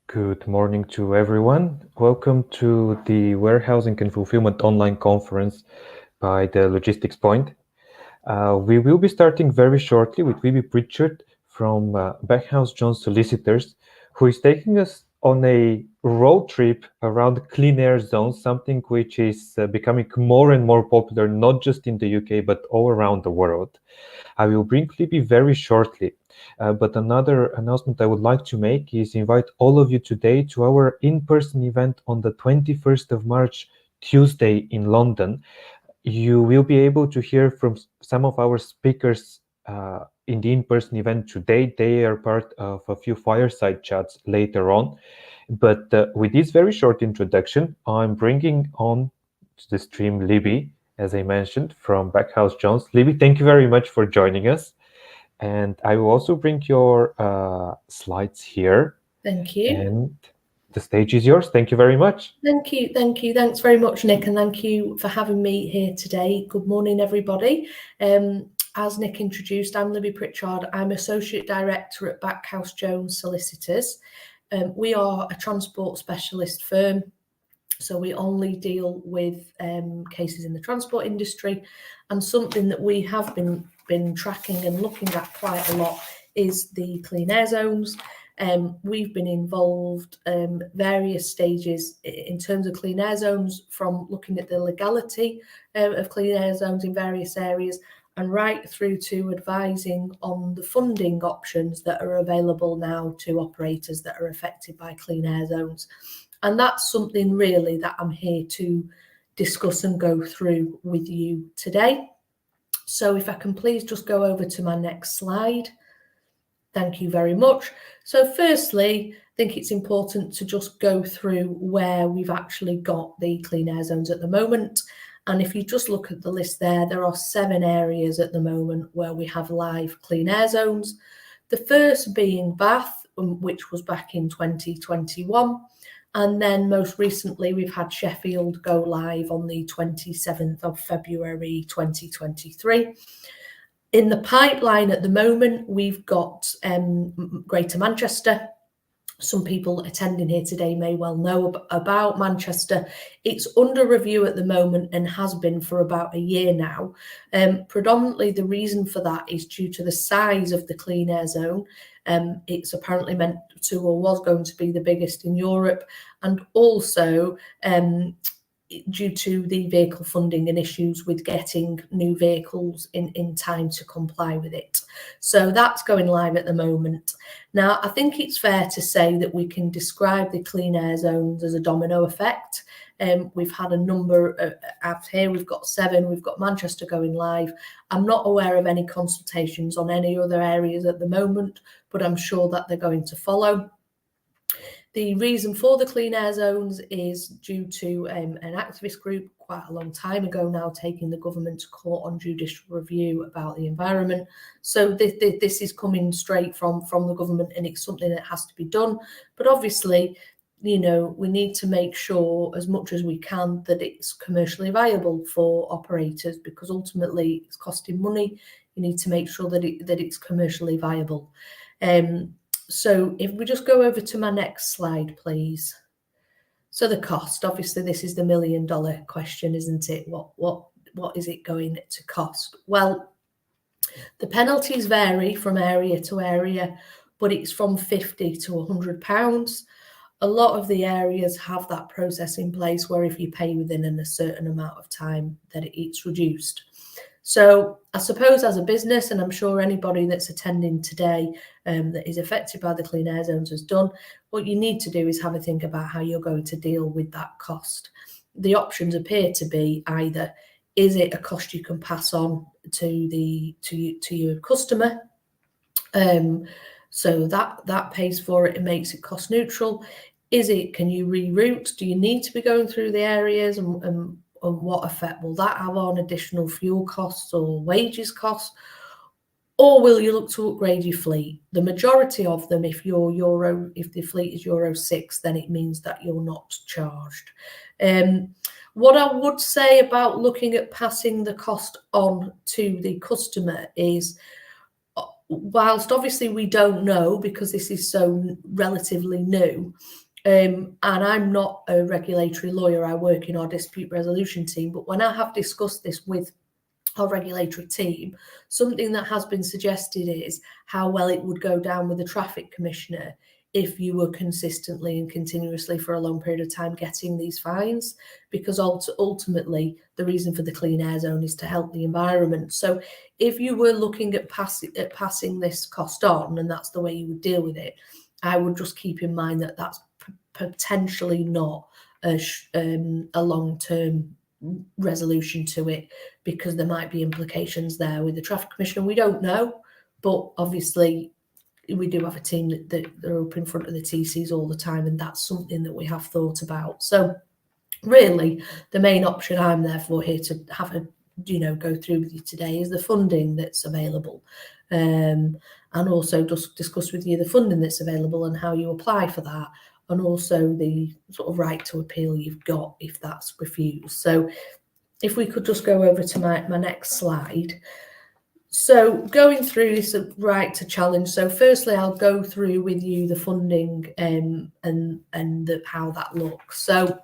Good morning to everyone. Welcome to the Warehousing and Fulfillment online conference by the Logistics Point. We will be starting very shortly with Vivi Pritchard from Backhouse Jones Solicitors, who is taking us on a road trip around clean air zones, something which is becoming more and more popular, not just in the UK, but all around the world. I will bring Libby very shortly. But another announcement I would like to make is invite all of you today to our in-person event on the 21st of March, Tuesday in London. You will be able to hear from some of our speakers in the in-person event today. They are part of a few fireside chats later on. But with this very short introduction, I'm bringing on to the stream Libby, as I mentioned, from Backhouse Jones. Libby, thank you very much for joining us. And I will also bring your slides here. Thank you. And the stage is yours. Thank you very much. Thank you. Thanks very much, Nick, and thank you for having me here today. Good morning, everybody. As Nick introduced, I'm Libby Pritchard. I'm Associate Director at Backhouse Jones Solicitors. We are a transport specialist firm, so we only deal with cases in the transport industry, and something that we have been tracking and looking at quite a lot is the clean air zones. We've been involved various stages in terms of clean air zones, from looking at the legality of clean air zones in various areas and right through to advising on the funding options that are available now to operators that are affected by clean air zones. And that's something really that I'm here to discuss and go through with you today. So if I can please just go over to my next slide. Thank you very much. So firstly, I think it's important to just go through where we've actually got the clean air zones at the moment. And if you just look at the list there are 7 areas at the moment where we have live clean air zones. The first being Bath, which was back in 2021. And then most recently, we've had Sheffield go live on the 27th of February 2023. In the pipeline at the moment, we've got Greater Manchester. Some people attending here today may well know about Manchester. It's under review at the moment and has been for about a year now. Predominantly, the reason for that is due to the size of the clean air zone. It's apparently meant to, or was going to be, the biggest in Europe, and also due to the vehicle funding and issues with getting new vehicles in time to comply with it. So that's going live at the moment. Now, I think it's fair to say that we can describe the clean air zones as a domino effect. We've had a number out here. We've got 7. We've got Manchester going live. I'm not aware of any consultations on any other areas at the moment, but I'm sure that they're going to follow. The reason for the clean air zones is due to an activist group quite a long time ago now taking the government to court on judicial review about the environment. So this is coming straight from the government, and it's something that has to be done. But obviously, you know, we need to make sure as much as we can that it's commercially viable for operators, because ultimately it's costing money. You need to make sure that it's commercially viable. So if we just go over to my next slide, please. So the cost, obviously this is the $1 million question, isn't it? What is it going to cost? Well, the penalties vary from area to area, but it's from £50 to £100. A lot of the areas have that process in place where if you pay within a certain amount of time, that it's reduced. So I suppose as a business, and I'm sure anybody that's attending today that is affected by the clean air zones has done, what you need to do is have a think about how you're going to deal with that cost. The options appear to be either, is it a cost you can pass on to your customer? So that pays for it and makes it cost neutral. Is it, can you reroute? Do you need to be going through the areas, and what effect will that have on additional fuel costs or wages costs? Or will you look to upgrade your fleet? The majority of them, if the fleet is Euro 6, then it means that you're not charged. What I would say about looking at passing the cost on to the customer is, whilst obviously we don't know because this is so relatively new, and I'm not a regulatory lawyer, I work in our dispute resolution team, but when I have discussed this with our regulatory team, something that has been suggested is how well it would go down with the traffic commissioner if you were consistently and continuously for a long period of time getting these fines, because ultimately the reason for the clean air zone is to help the environment. So if you were looking at passing this cost on, and that's the way you would deal with it, I would just keep in mind that that's potentially not a long-term resolution to it, because there might be implications there with the traffic commissioner. We don't know, but obviously we do have a team that are up in front of the TCs all the time, and that's something that we have thought about. So really the main option I'm therefore here to have a go through with you today is the funding that's available, and also just discuss with you the funding that's available and how you apply for that, and also the sort of right to appeal you've got if that's refused. So if we could just go over to my next slide. So going through this right to challenge. So firstly, I'll go through with you the funding and how that looks. So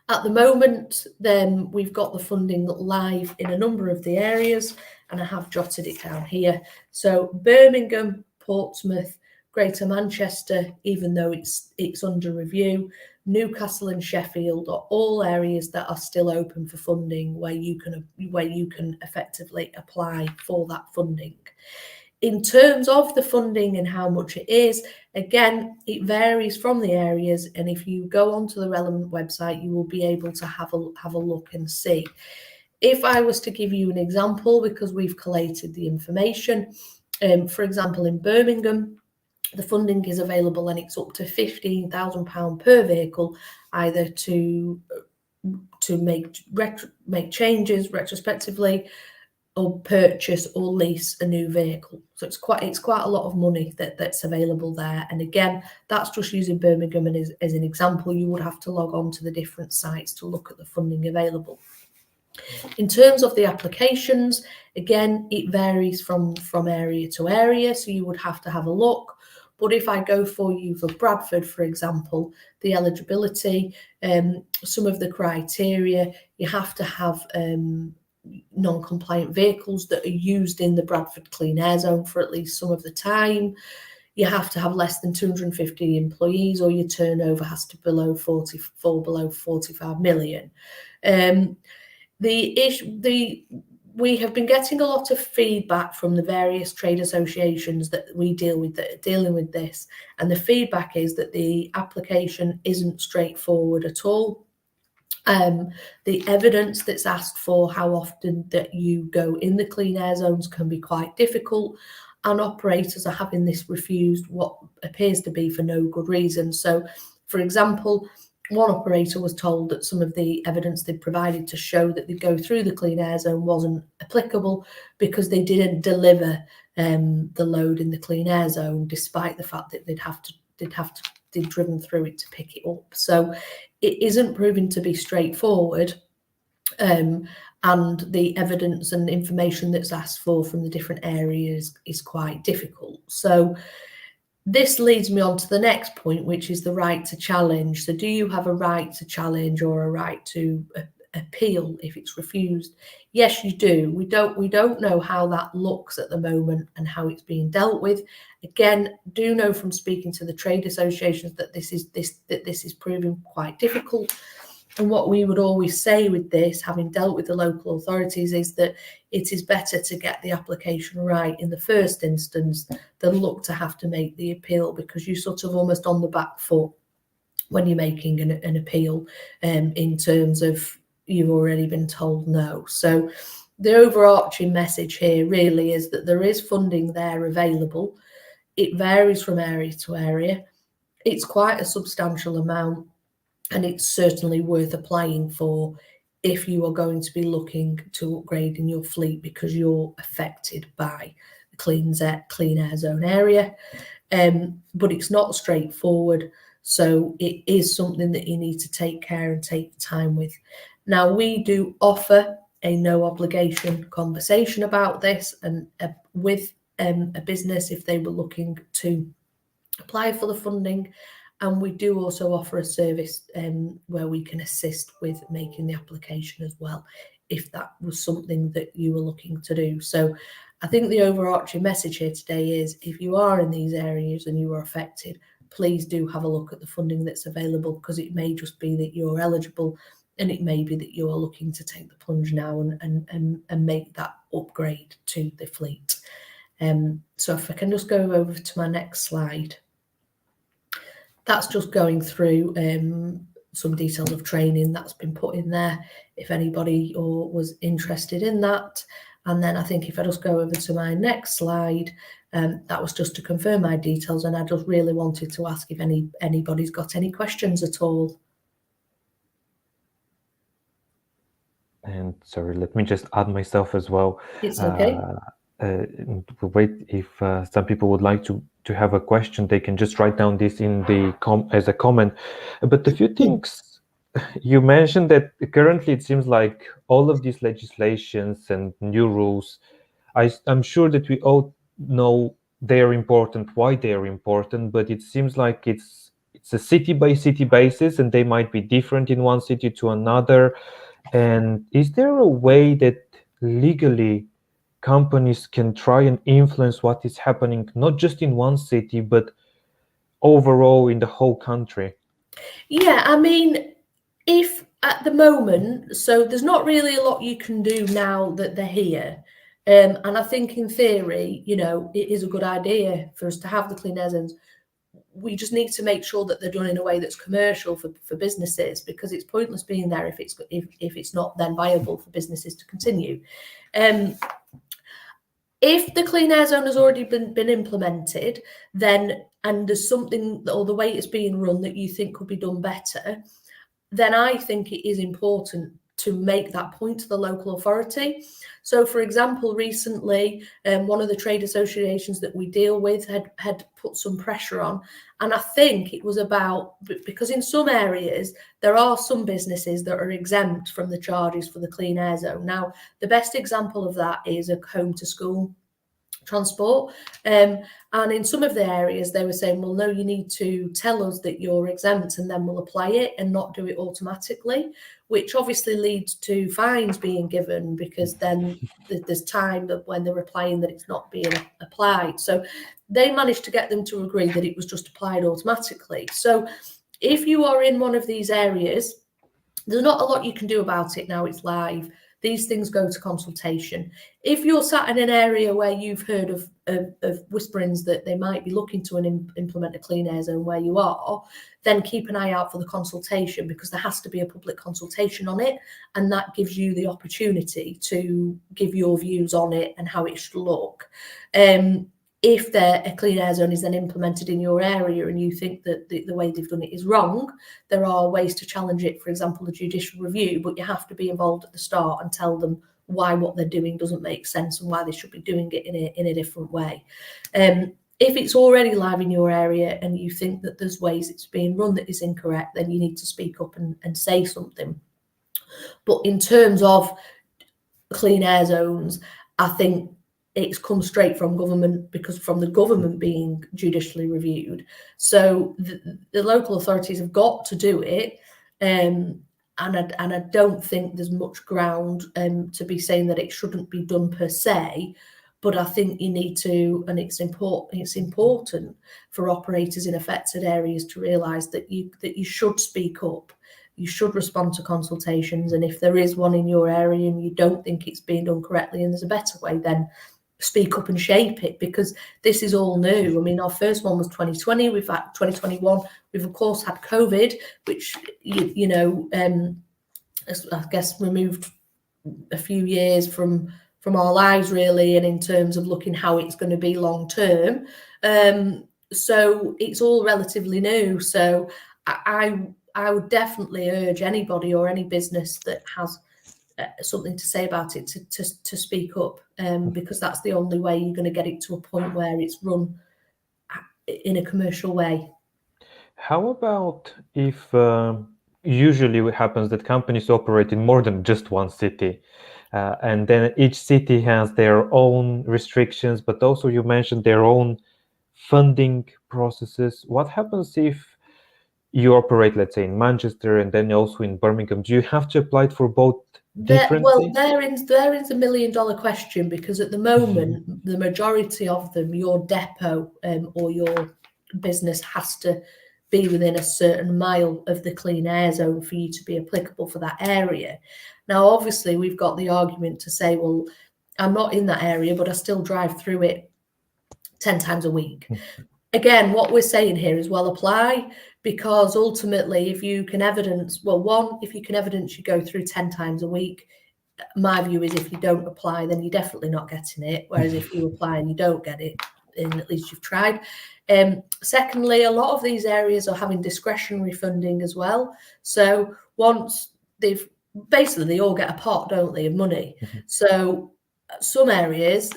at the moment, then we've got the funding live in a number of the areas, and I have jotted it down here. So Birmingham, Portsmouth, Greater Manchester, even though it's under review, Newcastle and Sheffield are all areas that are still open for funding, where you can effectively apply for that funding. In terms of the funding and how much it is, again, it varies from the areas, and if you go onto the relevant website, you will be able to have a look and see. If I was to give you an example, because we've collated the information, for example, in Birmingham, the funding is available and it's up to £15,000 per vehicle, either to make changes retrospectively, or purchase or lease a new vehicle. So it's quite a lot of money that's available there. And again, that's just using Birmingham as an example. You would have to log on to the different sites to look at the funding available. In terms of the applications, again, it varies from area to area, so you would have to have a look. But if I go for you for Bradford, for example, the eligibility, some of the criteria, you have to have non-compliant vehicles that are used in the Bradford Clean Air Zone for at least some of the time. You have to have less than 250 employees, or your turnover has to fall below 45 million. We have been getting a lot of feedback from the various trade associations that we deal with that are dealing with this, and the feedback is that the application isn't straightforward at all. The evidence that's asked for, how often that you go in the clean air zones, can be quite difficult, and operators are having this refused what appears to be for no good reason. So, for example, one operator was told that some of the evidence they provided to show that they go through the clean air zone wasn't applicable because they didn't deliver the load in the clean air zone, despite the fact that they'd driven through it to pick it up. So it isn't proven to be straightforward, and the evidence and information that's asked for from the different areas is quite difficult. So this leads me on to the next point, which is the right to challenge. So do you have a right to challenge or a right to appeal if it's refused? Yes, you do. We don't know how that looks at the moment and how it's being dealt with. Again, do know from speaking to the trade associations that this is proving quite difficult. And what we would always say with this, having dealt with the local authorities, is that it is better to get the application right in the first instance than look to have to make the appeal, because you're sort of almost on the back foot when you're making an appeal, in terms of you've already been told no. So the overarching message here really is that there is funding there available. It varies from area to area. It's quite a substantial amount, and it's certainly worth applying for if you are going to be looking to upgrade in your fleet because you're affected by the clean air zone area. But it's not straightforward, so it is something that you need to take care and take time with. Now, we do offer a no obligation conversation about this, and with a business if they were looking to apply for the funding. And we do also offer a service where we can assist with making the application as well, if that was something that you were looking to do. So I think the overarching message here today is, if you are in these areas and you are affected, please do have a look at the funding that's available, because it may just be that you're eligible, and it may be that you are looking to take the plunge now and make that upgrade to the fleet. So if I can just go over to my next slide. That's just going through some details of training that's been put in there, if anybody was interested in that. And then I think if I just go over to my next slide, that was just to confirm my details, and I just really wanted to ask if anybody's got any questions at all. And sorry, let me just add myself as well. It's okay. We'll wait if some people would like to have a question, they can just write down this in the as a comment. But a few things you mentioned, that currently it seems like all of these legislations and new rules, I'm sure that we all know they are important, why they are important, but it seems like it's a city by city basis, and they might be different in one city to another. And is there a way that legally companies can try and influence what is happening, not just in one city, but overall in the whole country? Yeah, I mean, if at the moment, so there's not really a lot you can do now that they're here. And I think in theory, it is a good idea for us to have the clean air zones. We just need to make sure that they're done in a way that's commercial for businesses, because it's pointless being there if it's not then viable for businesses to continue. If the clean air zone has already been implemented, then, and there's something, or the way it's being run, that you think could be done better, then I think it is important to make that point to the local authority. So, for example, recently, one of the trade associations that we deal with had put some pressure on. And I think it was about, because in some areas, there are some businesses that are exempt from the charges for the clean air zone. Now, the best example of that is a home to school transport. And in some of the areas, they were saying, well, no, you need to tell us that you're exempt, and then we'll apply it, and not do it automatically, which obviously leads to fines being given, because then there's time that when they're applying that it's not being applied. So they managed to get them to agree that it was just applied automatically. So if you are in one of these areas, there's not a lot you can do about it now. It's live. These things go to consultation. If you're sat in an area where you've heard of whisperings that they might be looking to implement a clean air zone where you are, then keep an eye out for the consultation, because there has to be a public consultation on it, and that gives you the opportunity to give your views on it and how it should look. If a clean air zone is then implemented in your area and you think that the way they've done it is wrong, there are ways to challenge it, for example, the judicial review, but you have to be involved at the start and tell them why what they're doing doesn't make sense and why they should be doing it in a different way. If it's already live in your area and you think that there's ways it's being run that is incorrect, then you need to speak up and say something. But in terms of clean air zones, I think it's come straight from government, because from the government being judicially reviewed. So the local authorities have got to do it. And I don't think there's much ground to be saying that it shouldn't be done per se. But I think you need to, and it's important for operators in affected areas to realise that you should speak up. You should respond to consultations, and if there is one in your area and you don't think it's being done correctly and there's a better way, then speak up and shape it, because this is all new. I mean, our first one was 2020, we've had 2021, we've of course had COVID, which I guess removed a few years from our lives really, and in terms of looking how it's going to be long term. So it's all relatively new. So I would definitely urge anybody or any business that has something to say about it to speak up, because that's the only way you're going to get it to a point where it's run in a commercial way. How about if usually it happens that companies operate in more than just one city? and then each city has their own restrictions, but also you mentioned their own funding processes. What happens if you operate, let's say, in Manchester and then also in Birmingham? Do you have to apply for both differently? Therein the $1 million question, because at the moment, the majority of them, your depot or your business has to be within a certain mile of the clean air zone for you to be applicable for that area. Now, obviously, we've got the argument to say, well, I'm not in that area, but I still drive through it 10 times a week. Again, what we're saying here is, well, apply, because ultimately, if you can evidence, if you can evidence you go through 10 times a week, my view is if you don't apply, then you're definitely not getting it. Whereas if you apply and you don't get it, then at least you've tried. Secondly, a lot of these areas are having discretionary funding as well. So once they all get a pot, don't they, of money. So some areas,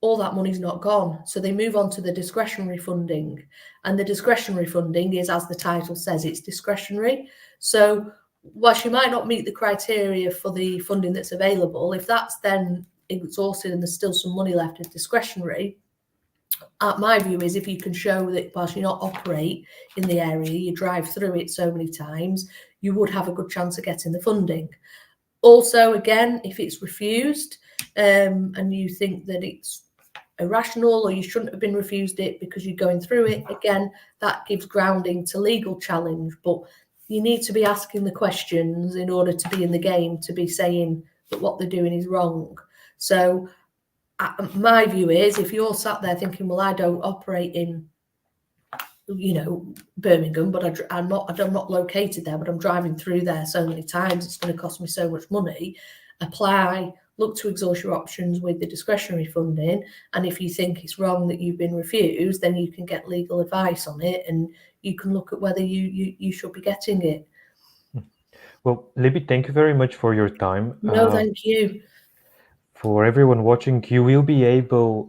all that money's not gone. So they move on to the discretionary funding. And the discretionary funding is, as the title says, it's discretionary. So whilst you might not meet the criteria for the funding that's available, if that's then exhausted and there's still some money left as discretionary, my view is if you can show that whilst you not operate in the area, you drive through it so many times, you would have a good chance of getting the funding. Also, again, if it's refused and you think that it's irrational or you shouldn't have been refused it because you're going through it, again, that gives grounding to legal challenge. But you need to be asking the questions in order to be in the game, to be saying that what they're doing is wrong. So my view is, if you're sat there thinking, well, I don't operate in, Birmingham, but I'm not located there, but I'm driving through there so many times, it's going to cost me so much money. Apply, look to exhaust your options with the discretionary funding, and if you think it's wrong that you've been refused, then you can get legal advice on it, and you can look at whether you should be getting it. Well, Libby, thank you very much for your time. No, thank you. For everyone watching, you will be able,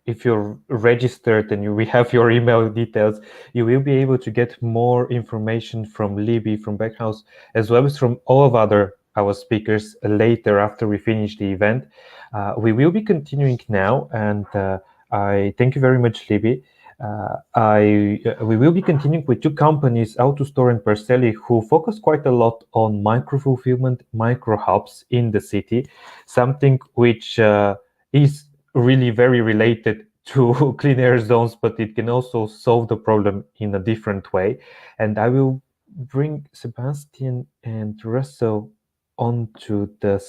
if you're registered and we have your email details, you will be able to get more information from Libby, from Backhouse, as well as from all of our speakers later after we finish the event. We will be continuing now, and I thank you very much, Libby. We will be continuing with two companies, Autostore and Parcelly, who focus quite a lot on micro-fulfillment, micro-hubs in the city, something which is really very related to clean air zones, but it can also solve the problem in a different way. And I will bring Sebastian and Russell onto the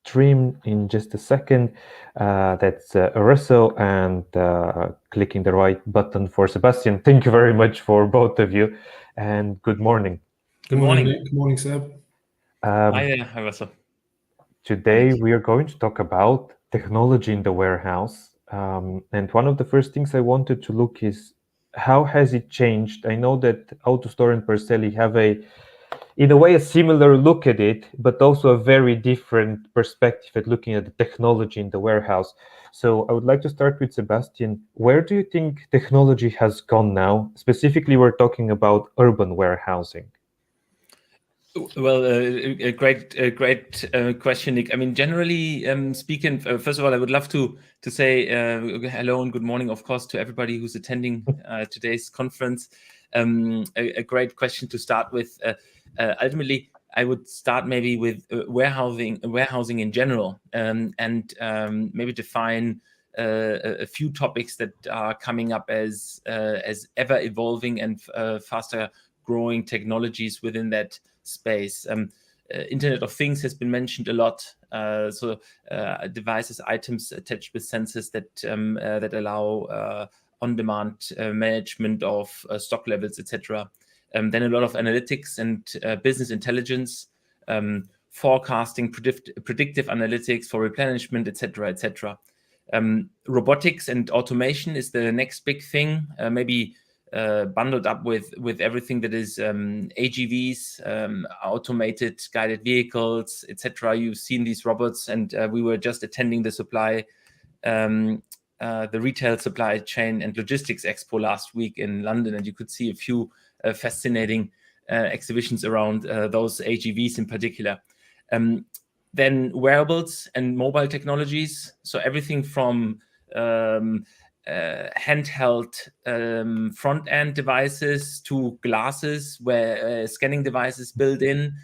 stream in just a second. That's Russell, and clicking the right button for Sebastian. Thank you very much for both of you, and good morning. Good morning, Nick. Good morning, Seb. Hi, Russell. Today we are going to talk about technology in the warehouse. And one of the first things I wanted to look is, how has it changed? I know that Autostore and Parcelly have in a way, a similar look at it, but also a very different perspective at looking at the technology in the warehouse. So I would like to start with Sebastian. Where do you think technology has gone now? Specifically, we're talking about urban warehousing. Well, a great question, Nick. I mean, generally speaking, first of all, I would love to say hello and good morning, of course, to everybody who's attending today's conference. A great question to start with. Ultimately, I would start maybe with warehousing in general, and maybe define a few topics that are coming up as ever evolving and faster growing technologies within that space. Internet of Things has been mentioned a lot. So devices, items attached with sensors that allow on-demand management of stock levels, etc. Then a lot of analytics and business intelligence, forecasting, predictive analytics for replenishment, etc., etc. Robotics and automation is the next big thing, maybe bundled up with everything that is AGVs, automated guided vehicles, etc. You've seen these robots, and we were just attending the retail supply chain and logistics expo last week in London, and you could see a few fascinating exhibitions around those AGVs in particular. Then wearables and mobile technologies. So everything from handheld front-end devices to glasses where scanning devices built in,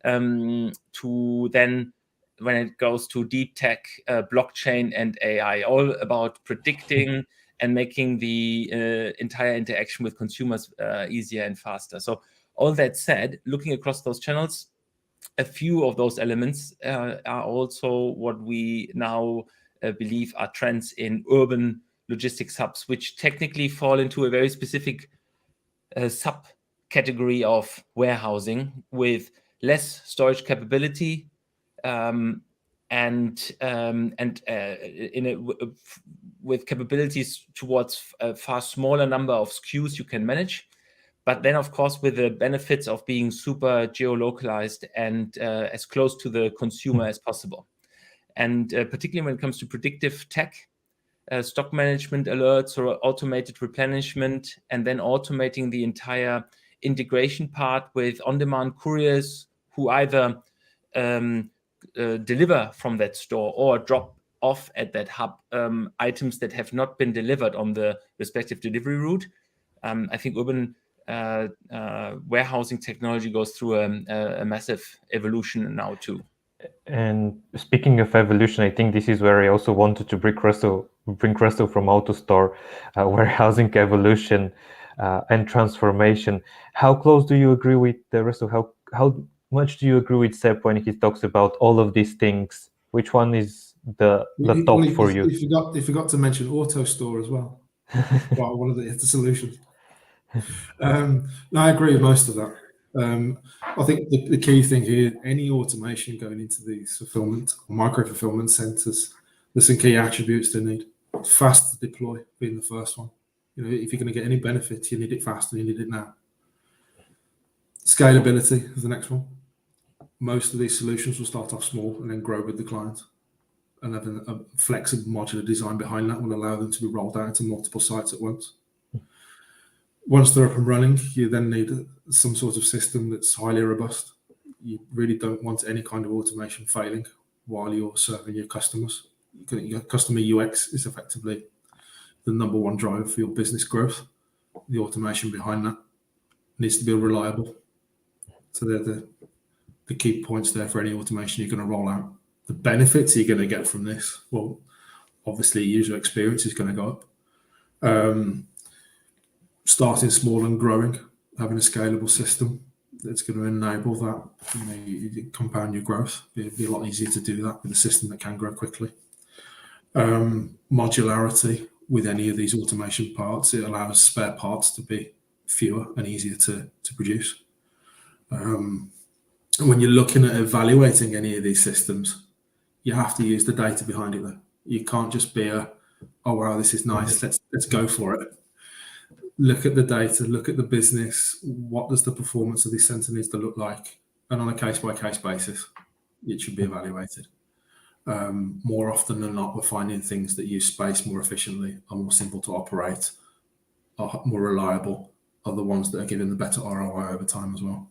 to then when it goes to deep tech, blockchain and AI, all about predicting and making the entire interaction with consumers easier and faster. So all that said, looking across those channels, a few of those elements are also what we now believe are trends in urban logistics hubs, which technically fall into a very specific subcategory of warehousing with less storage capability, with capabilities towards a far smaller number of SKUs you can manage. But then, of course, with the benefits of being super geolocalized and as close to the consumer as possible. And particularly when it comes to predictive tech, stock management alerts or automated replenishment, and then automating the entire integration part with on-demand couriers who either deliver from that store or drop off at that hub items that have not been delivered on the respective delivery route. I think urban warehousing technology goes through a massive evolution now too. And speaking of evolution, I think this is where I also wanted to bring Russell from Autostore, warehousing evolution and transformation. How close do you agree with Russell? How much do you agree with Seb when he talks about all of these things? Which one is the top for you? You forgot to mention Autostore as well. Well, one of the solutions. No, I agree with most of that. I think the key thing here, any automation going into these fulfillment or micro fulfillment centers, there's some key attributes they need. Fast to deploy being the first one. You know, if you're going to get any benefit, you need it fast and you need it now. Scalability is the next one. Most of these solutions will start off small and then grow with the client. And having a flexible modular design behind that will allow them to be rolled out into multiple sites at once. Once they're up and running, you then need some sort of system that's highly robust. You really don't want any kind of automation failing while you're serving your customers. Your customer UX is effectively the number one driver for your business growth. The automation behind that needs to be reliable. So they're the key points there for any automation you're going to roll out. The benefits you're going to get from this, well, obviously user experience is going to go up. Starting small and growing, having a scalable system that's going to enable that. You know, you compound your growth. It'd be a lot easier to do that with a system that can grow quickly. Modularity with any of these automation parts, it allows spare parts to be fewer and easier to produce. When you're looking at evaluating any of these systems, you have to use the data behind it though. You can't just be oh wow, this is nice, let's go for it. Look at the data, look at the business, what does the performance of this center needs to look like? And on a case-by-case basis, it should be evaluated. More often than not, we're finding things that use space more efficiently, are more simple to operate, are more reliable, are the ones that are giving the better ROI over time as well.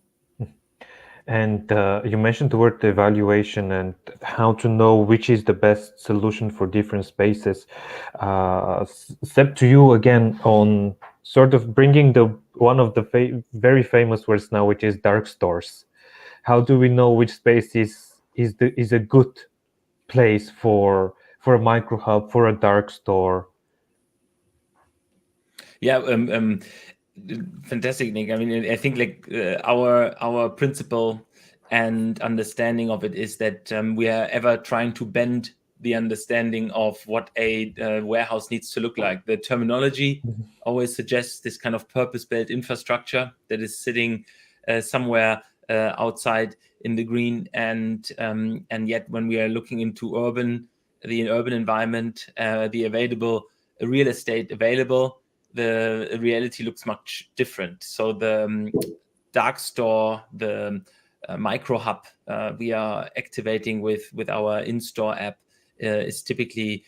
And you mentioned the word evaluation and how to know which is the best solution for different spaces. Seb, to you again on sort of bringing one of the very famous words now, which is dark stores. How do we know which space is a good place for a micro hub, for a dark store? Yeah, fantastic, Nick. I mean, I think like our principle and understanding of it is that we are ever trying to bend the understanding of what a warehouse needs to look like. The terminology always suggests this kind of purpose-built infrastructure that is sitting somewhere outside in the green, and yet when we are looking into the urban environment, the available real estate available, the reality looks much different. So the dark store, the micro hub we are activating with our in-store app is typically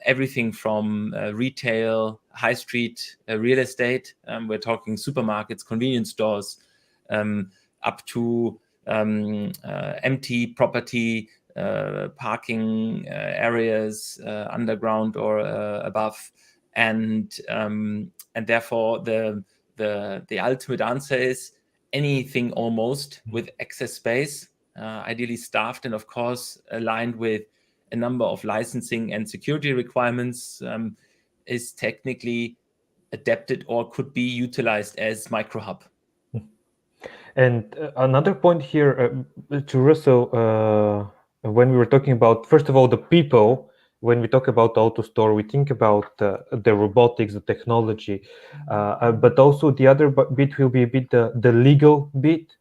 everything from retail, high street real estate. We're talking supermarkets, convenience stores, up to empty property, parking areas underground or above, and therefore the ultimate answer is anything almost with excess space, ideally staffed, and of course aligned with a number of licensing and security requirements, is technically adapted or could be utilized as micro hub. And another point here, to Russell, when we were talking about, first of all, the people, when we talk about Autostore, we think about the robotics, the technology, but also the other bit will be a bit the legal bit.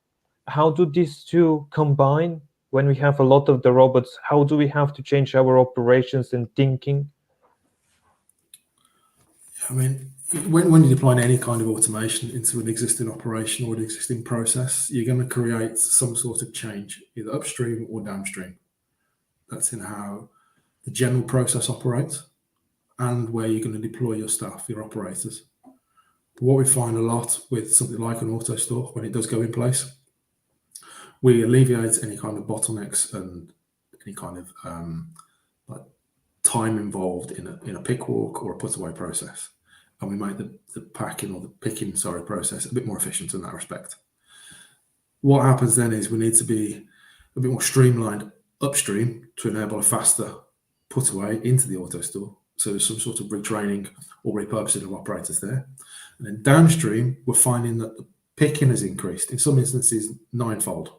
How do these two combine when we have a lot of the robots? How do we have to change our operations and thinking? I mean, when you're deploying any kind of automation into an existing operation or an existing process, you're going to create some sort of change, either upstream or downstream. That's in how the general process operates and where you're going to deploy your staff, your operators. But what we find a lot with something like an Autostore, when it does go in place, we alleviate any kind of bottlenecks and any kind of like time involved in a pick walk or a put away process, and we make the packing or the picking process a bit more efficient in that respect. What happens then is we need to be a bit more streamlined upstream to enable a faster put away into the Autostore. So there's some sort of retraining or repurposing of operators there. And then downstream, we're finding that the picking has increased, in some instances, ninefold.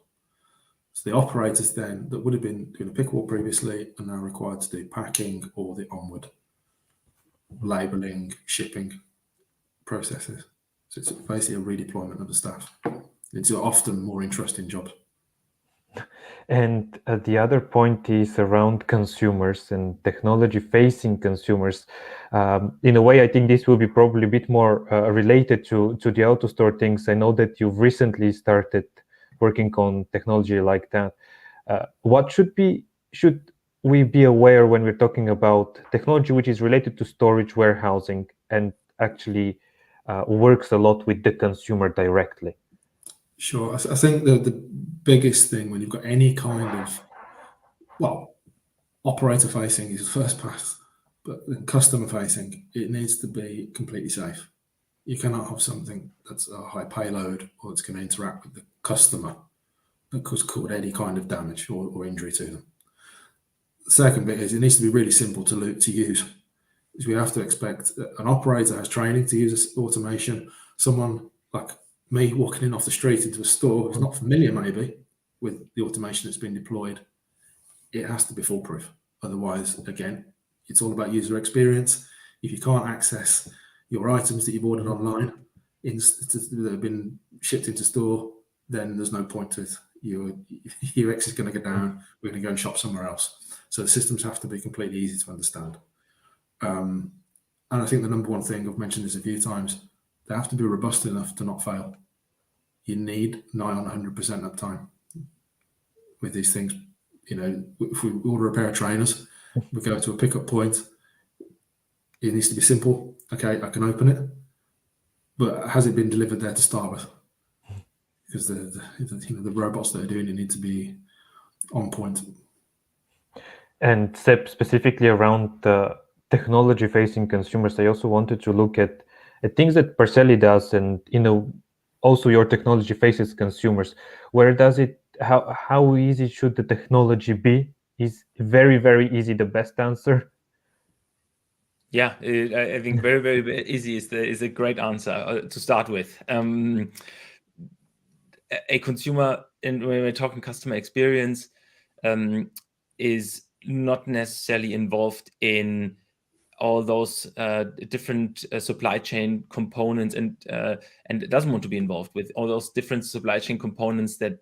So the operators then that would have been doing a pick walk previously are now required to do packing or the onward labeling, shipping processes. So it's basically a redeployment of the staff into often more interesting jobs. And the other point is around consumers and technology-facing consumers. In a way, I think this will be probably a bit more related to the Autostore things. I know that you've recently started working on technology like that. What should we be aware when we're talking about technology which is related to storage, warehousing, and actually works a lot with the consumer directly? Sure. I think the biggest thing when you've got any kind of, well, operator facing is first pass, but then customer facing, it needs to be completely safe. You cannot have something that's a high payload or it's going to interact with the customer that could cause any kind of damage or injury to them. The second bit is it needs to be really simple to use. Is we have to expect that an operator has training to use this automation. Someone like me walking in off the street into a store who's not familiar maybe with the automation that's been deployed, it has to be foolproof. Otherwise, again, it's all about user experience. If you can't access your items that you've ordered online that have been shipped into store, then there's no point to it. Your UX is going to go down. We're going to go and shop somewhere else. So the systems have to be completely easy to understand. And I think the number one thing, I've mentioned this a few times, they have to be robust enough to not fail. You need nigh on 100% uptime with these things. You know, if we order a pair of trainers, we go to a pickup point, it needs to be simple. Okay, I can open it, but has it been delivered there to start with? Because the robots that are doing it need to be on point. And specifically around the technology-facing consumers, I also wanted to look at things that Parcelly does, and also your technology faces consumers. Where does it? How easy should the technology be? Is very, very easy the best answer? Yeah, I think very, very easy is a great answer to start with. A consumer, and when we're talking customer experience, is not necessarily involved in all those different supply chain components, and it doesn't want to be involved with all those different supply chain components that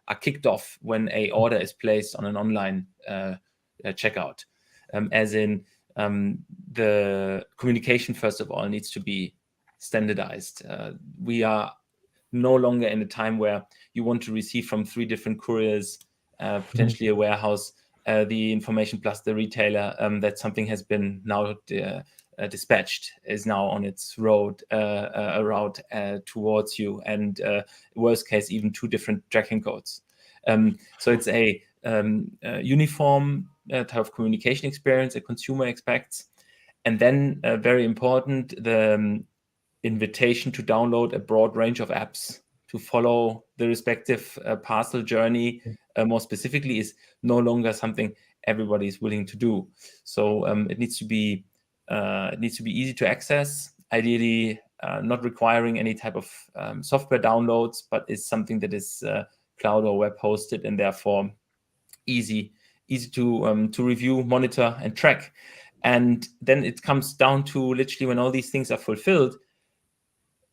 are kicked off when a order is placed on an online checkout. As in, the communication, first of all, needs to be standardized. We are no longer in a time where you want to receive from 3 different couriers, potentially a warehouse, the information plus the retailer that something has been now dispatched is now on its route towards you, and worst case, even 2 different tracking codes. So it's a uniform type of communication experience a consumer expects. And then very important, the invitation to download a broad range of apps to follow the respective parcel journey more specifically is no longer something everybody is willing to do. So it needs to be easy to access, ideally not requiring any type of software downloads, but is something that is cloud or web hosted and therefore easy to review, monitor, and track. And then it comes down to literally when all these things are fulfilled,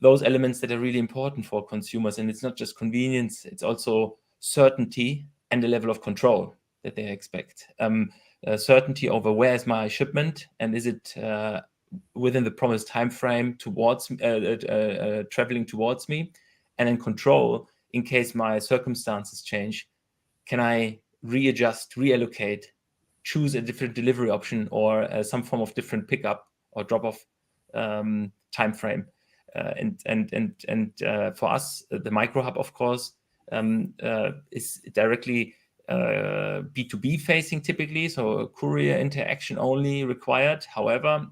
those elements that are really important for consumers. And it's not just convenience, it's also certainty and a level of control that they expect. Certainty over where is my shipment and is it within the promised time frame towards traveling towards me, and then control in case my circumstances change. Can I readjust, reallocate, choose a different delivery option or some form of different pickup or drop-off time frame? And for us, the micro hub, of course, is directly B2B facing typically, so courier interaction only required. However,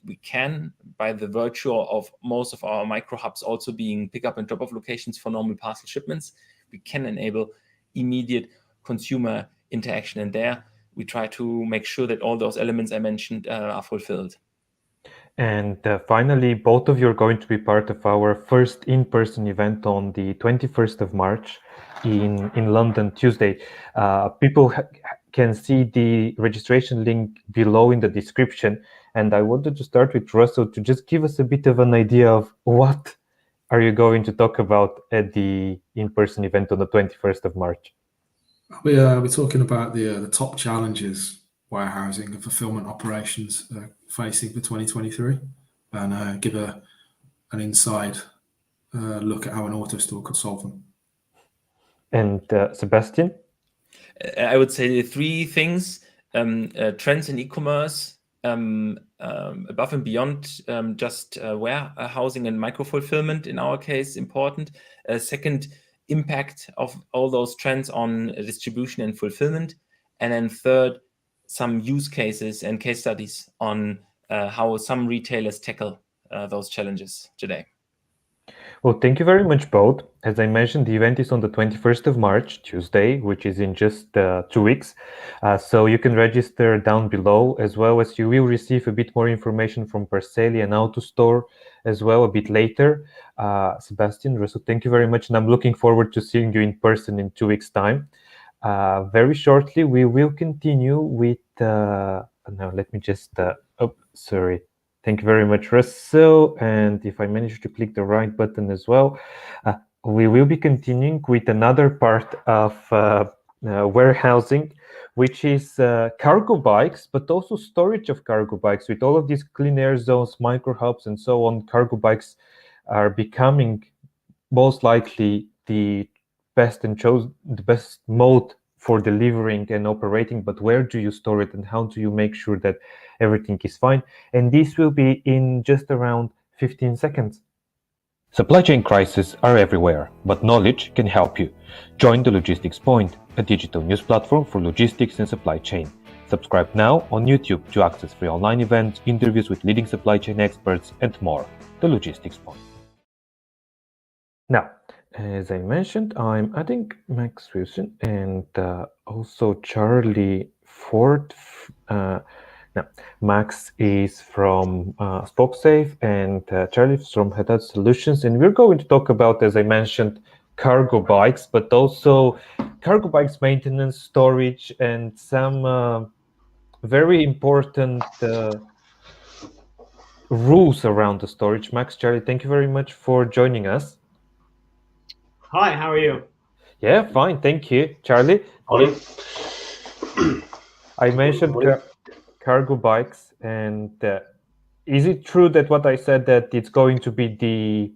we can, by the virtue of most of our micro hubs also being pickup and drop-off locations for normal parcel shipments, we can enable immediate consumer interaction. And there we try to make sure that all those elements I mentioned are fulfilled. And finally, both of you are going to be part of our first in-person event on the 21st of March in London, Tuesday. People can see the registration link below in the description. And I wanted to start with Russell to just give us a bit of an idea of what are you going to talk about at the in-person event on the 21st of March? We're talking about the top challenges warehousing and fulfillment operations facing for 2023, and give an inside look at how an Autostore could solve them. And Sebastian? I would say three things: trends in e-commerce, above and beyond just warehousing and micro fulfillment in our case, important. Second, impact of all those trends on distribution and fulfillment. And then third, some use cases and case studies on how some retailers tackle those challenges today. Well, thank you very much both. As I mentioned, the event is on the 21st of March, Tuesday, which is in just 2 weeks. So you can register down below, as well as you will receive a bit more information from Parcelly and Autostore as well a bit later. Sebastian, Russell, thank you very much. And I'm looking forward to seeing you in person in 2 weeks' time. Very shortly, we will continue with... now, let me just... sorry. Thank you very much, Russell. And if I manage to click the right button as well, we will be continuing with another part of warehousing, which is cargo bikes, but also storage of cargo bikes. With all of these clean air zones, micro hubs, and so on, cargo bikes are becoming most likely the best mode for delivering and operating. But where do you store it and how do you make sure that everything is fine? And this will be in just around 15 seconds. Supply chain crises are everywhere, but knowledge can help you. Join the Logistics Point, a digital news platform for logistics and supply chain. Subscribe now on YouTube to access free online events, interviews with leading supply chain experts, and more. The Logistics Point. Now, as I mentioned, I'm adding Max Wilson and also Charlie Ford. Now, Max is from Spokesafe and Charlie is from Hatat Solutions. And we're going to talk about, as I mentioned, cargo bikes, but also cargo bikes maintenance, storage, and some very important rules around the storage. Max, Charlie, thank you very much for joining us. Hi, how are you? Yeah, fine, thank you. Charlie? Morning. I mentioned cargo bikes, and is it true that what I said, that it's going to be the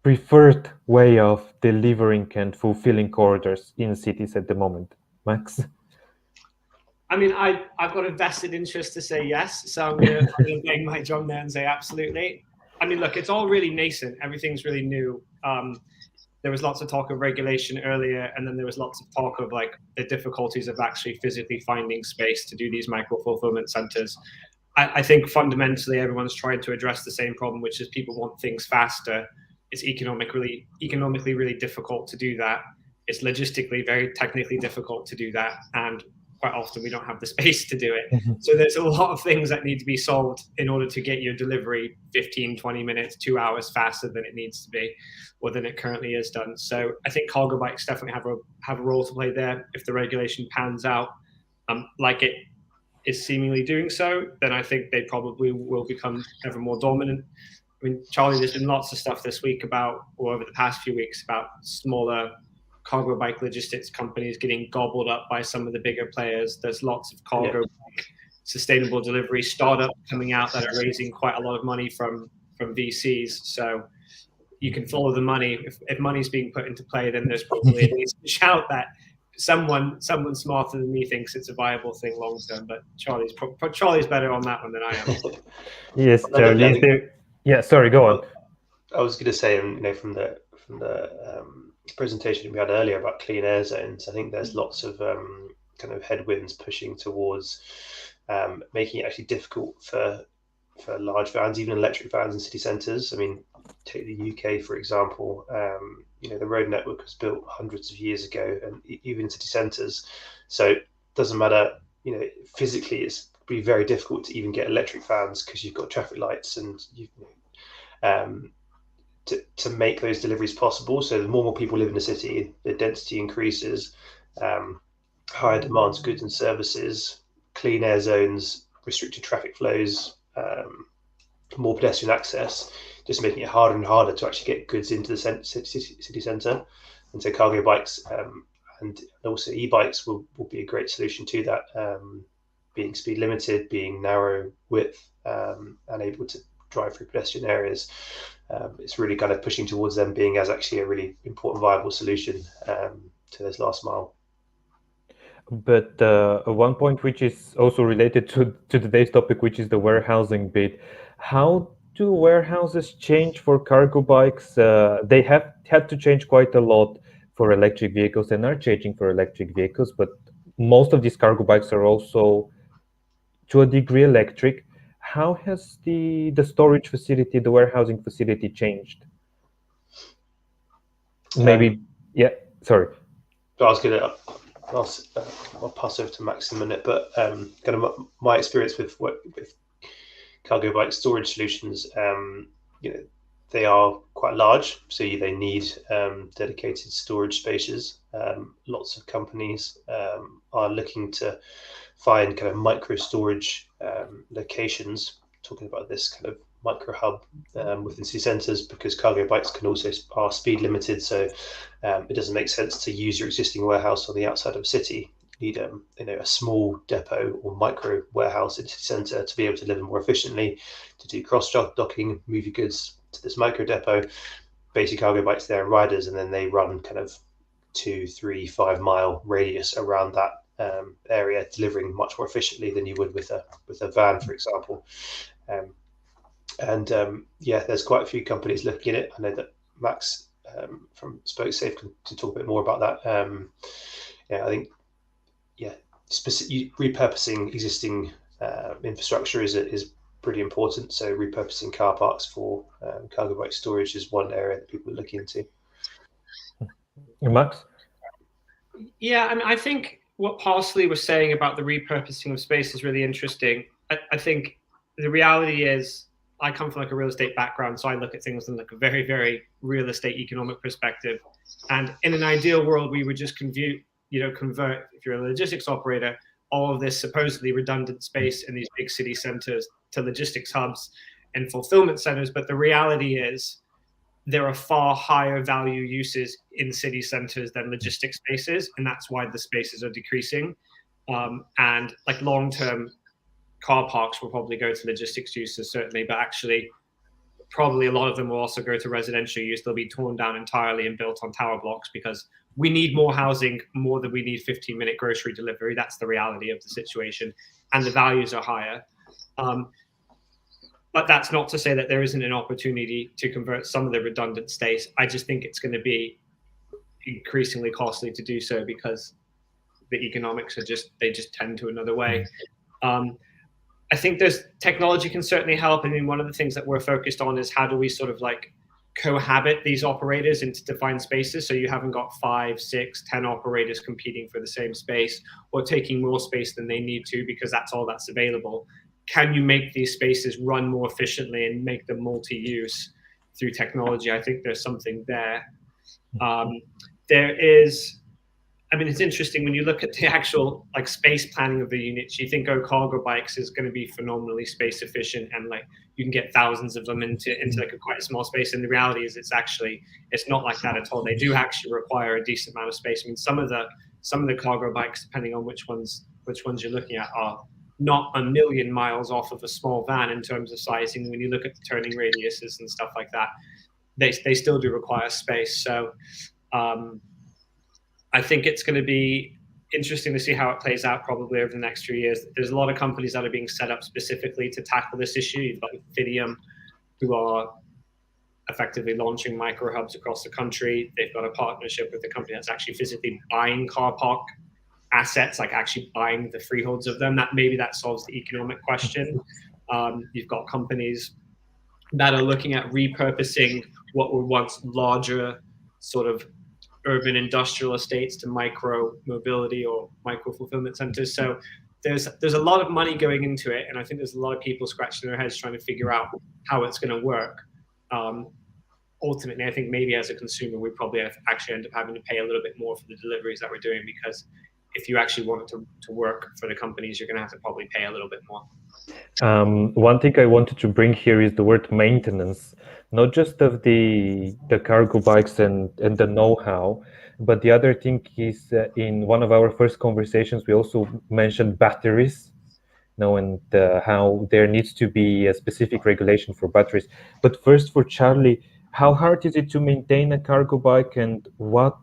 preferred way of delivering and fulfilling orders in cities at the moment? Max? I mean, I've got a vested interest to say yes, so I'm going to bang my drum there and say absolutely. I mean, look, it's all really nascent. Everything's really new. there was lots of talk of regulation earlier, and then there was lots of talk of like the difficulties of actually physically finding space to do these micro fulfillment centers. I think fundamentally everyone's trying to address the same problem, which is people want things faster. It's economically really difficult to do that. It's logistically very technically difficult to do that, and quite often we don't have the space to do it. So there's a lot of things that need to be solved in order to get your delivery 15, 20 minutes, 2 hours faster than it needs to be, or than it currently is done. So I think cargo bikes definitely have a role to play there. If the regulation pans out like it is seemingly doing so, then I think they probably will become ever more dominant. I mean, Charlie, there's been lots of stuff this week about, or over the past few weeks, about smaller cargo bike logistics companies getting gobbled up by some of the bigger players. There's lots of cargo bike sustainable delivery startups coming out that are raising quite a lot of money from VCs. So you can follow the money. If money's being put into play, then there's probably a decent shout that someone smarter than me thinks it's a viable thing long term. But Charlie's better on that one than I am. Yes, Charlie. Yeah, sorry, go on. I was going to say, from the presentation we had earlier about clean air zones, I think there's lots of kind of headwinds pushing towards making it actually difficult for large vans, even electric vans in city centres. I mean, take the UK for example. The road network was built hundreds of years ago, and even in city centres. So it doesn't matter. Physically, it's be very difficult to even get electric vans because you've got traffic lights and to make those deliveries possible. So the more people live in the city, the density increases, higher demands, goods and services, clean air zones, restricted traffic flows, more pedestrian access, just making it harder and harder to actually get goods into the city centre. And so cargo bikes and also e-bikes will be a great solution to that, being speed limited, being narrow width, and able to drive through pedestrian areas. It's really kind of pushing towards them being as actually a really important, viable solution to this last mile. But one point which is also related to today's topic, which is the warehousing bit. How do warehouses change for cargo bikes? They have had to change quite a lot for electric vehicles and are changing for electric vehicles, but most of these cargo bikes are also to a degree electric. How has the storage facility, the warehousing facility changed? Maybe, sorry. I was going to, I'll pass over to Max in a minute, but kind of my experience with cargo bike storage solutions, they are quite large, so they need dedicated storage spaces. Lots of companies are looking to find kind of micro storage locations, talking about this kind of micro hub within city centres, because cargo bikes are speed limited, so it doesn't make sense to use your existing warehouse on the outside of a city. You need a small depot or micro warehouse in the city centre to be able to deliver more efficiently, to do cross docking, move your goods to this micro depot. Basic cargo bikes there are riders, and then they run kind of 2, 3, 5 mile radius around that area, delivering much more efficiently than you would with a van, for example. There's quite a few companies looking at it. I know that Max from Spokesafe can talk a bit more about that. I think repurposing existing infrastructure is pretty important. So repurposing car parks for cargo bike storage is one area that people are looking into. Max? Yeah, I mean, I think what Parcelly was saying about the repurposing of space is really interesting. I think the reality is, I come from like a real estate background, so I look at things in like a very, very real estate economic perspective. And in an ideal world, we would just convert, if you're a logistics operator, all of this supposedly redundant space in these big city centers to logistics hubs and fulfillment centers. But the reality is there are far higher value uses in city centers than logistics spaces, and that's why the spaces are decreasing. And like long-term car parks will probably go to logistics uses, certainly, but actually probably a lot of them will also go to residential use. They'll be torn down entirely and built on tower blocks because we need more housing more than we need 15-minute grocery delivery. That's the reality of the situation, and the values are higher. But that's not to say that there isn't an opportunity to convert some of the redundant space. I just think it's going to be increasingly costly to do so because the economics are they just tend to another way. I think there's technology can certainly help. I mean, one of the things that we're focused on is how do we sort of like cohabit these operators into defined spaces, so you haven't got 5, 6, 10 operators competing for the same space or taking more space than they need to because that's all that's available. Can you make these spaces run more efficiently and make them multi-use through technology? I think there's something there. There is, I mean, it's interesting when you look at the actual like space planning of the units, you think, oh, cargo bikes is going to be phenomenally space efficient and like you can get thousands of them into like a quite a small space. And the reality is it's not like that at all. They do actually require a decent amount of space. I mean, some of the cargo bikes, depending on which ones you're looking at, are not a million miles off of a small van in terms of sizing. When you look at the turning radiuses and stuff like that, they still do require space. So I think it's going to be interesting to see how it plays out probably over the next few years. There's a lot of companies that are being set up specifically to tackle this issue. You've got Fidium, who are effectively launching micro hubs across the country. They've got a partnership with a company that's actually physically buying car park assets, like actually buying the freeholds of them. That solves the economic question. You've got companies that are looking at repurposing what were once larger sort of urban industrial estates to micro mobility or micro fulfillment centers. So there's a lot of money going into it, and I think there's a lot of people scratching their heads trying to figure out how it's going to work. Ultimately, I think maybe as a consumer, we probably actually end up having to pay a little bit more for the deliveries that we're doing, because if you actually want it to work for the companies, you're going to have to probably pay a little bit more. One thing I wanted to bring here is the word maintenance, not just of the cargo bikes and the know-how, but the other thing is in one of our first conversations, we also mentioned batteries, and how there needs to be a specific regulation for batteries. But first, for Charlie, how hard is it to maintain a cargo bike, and what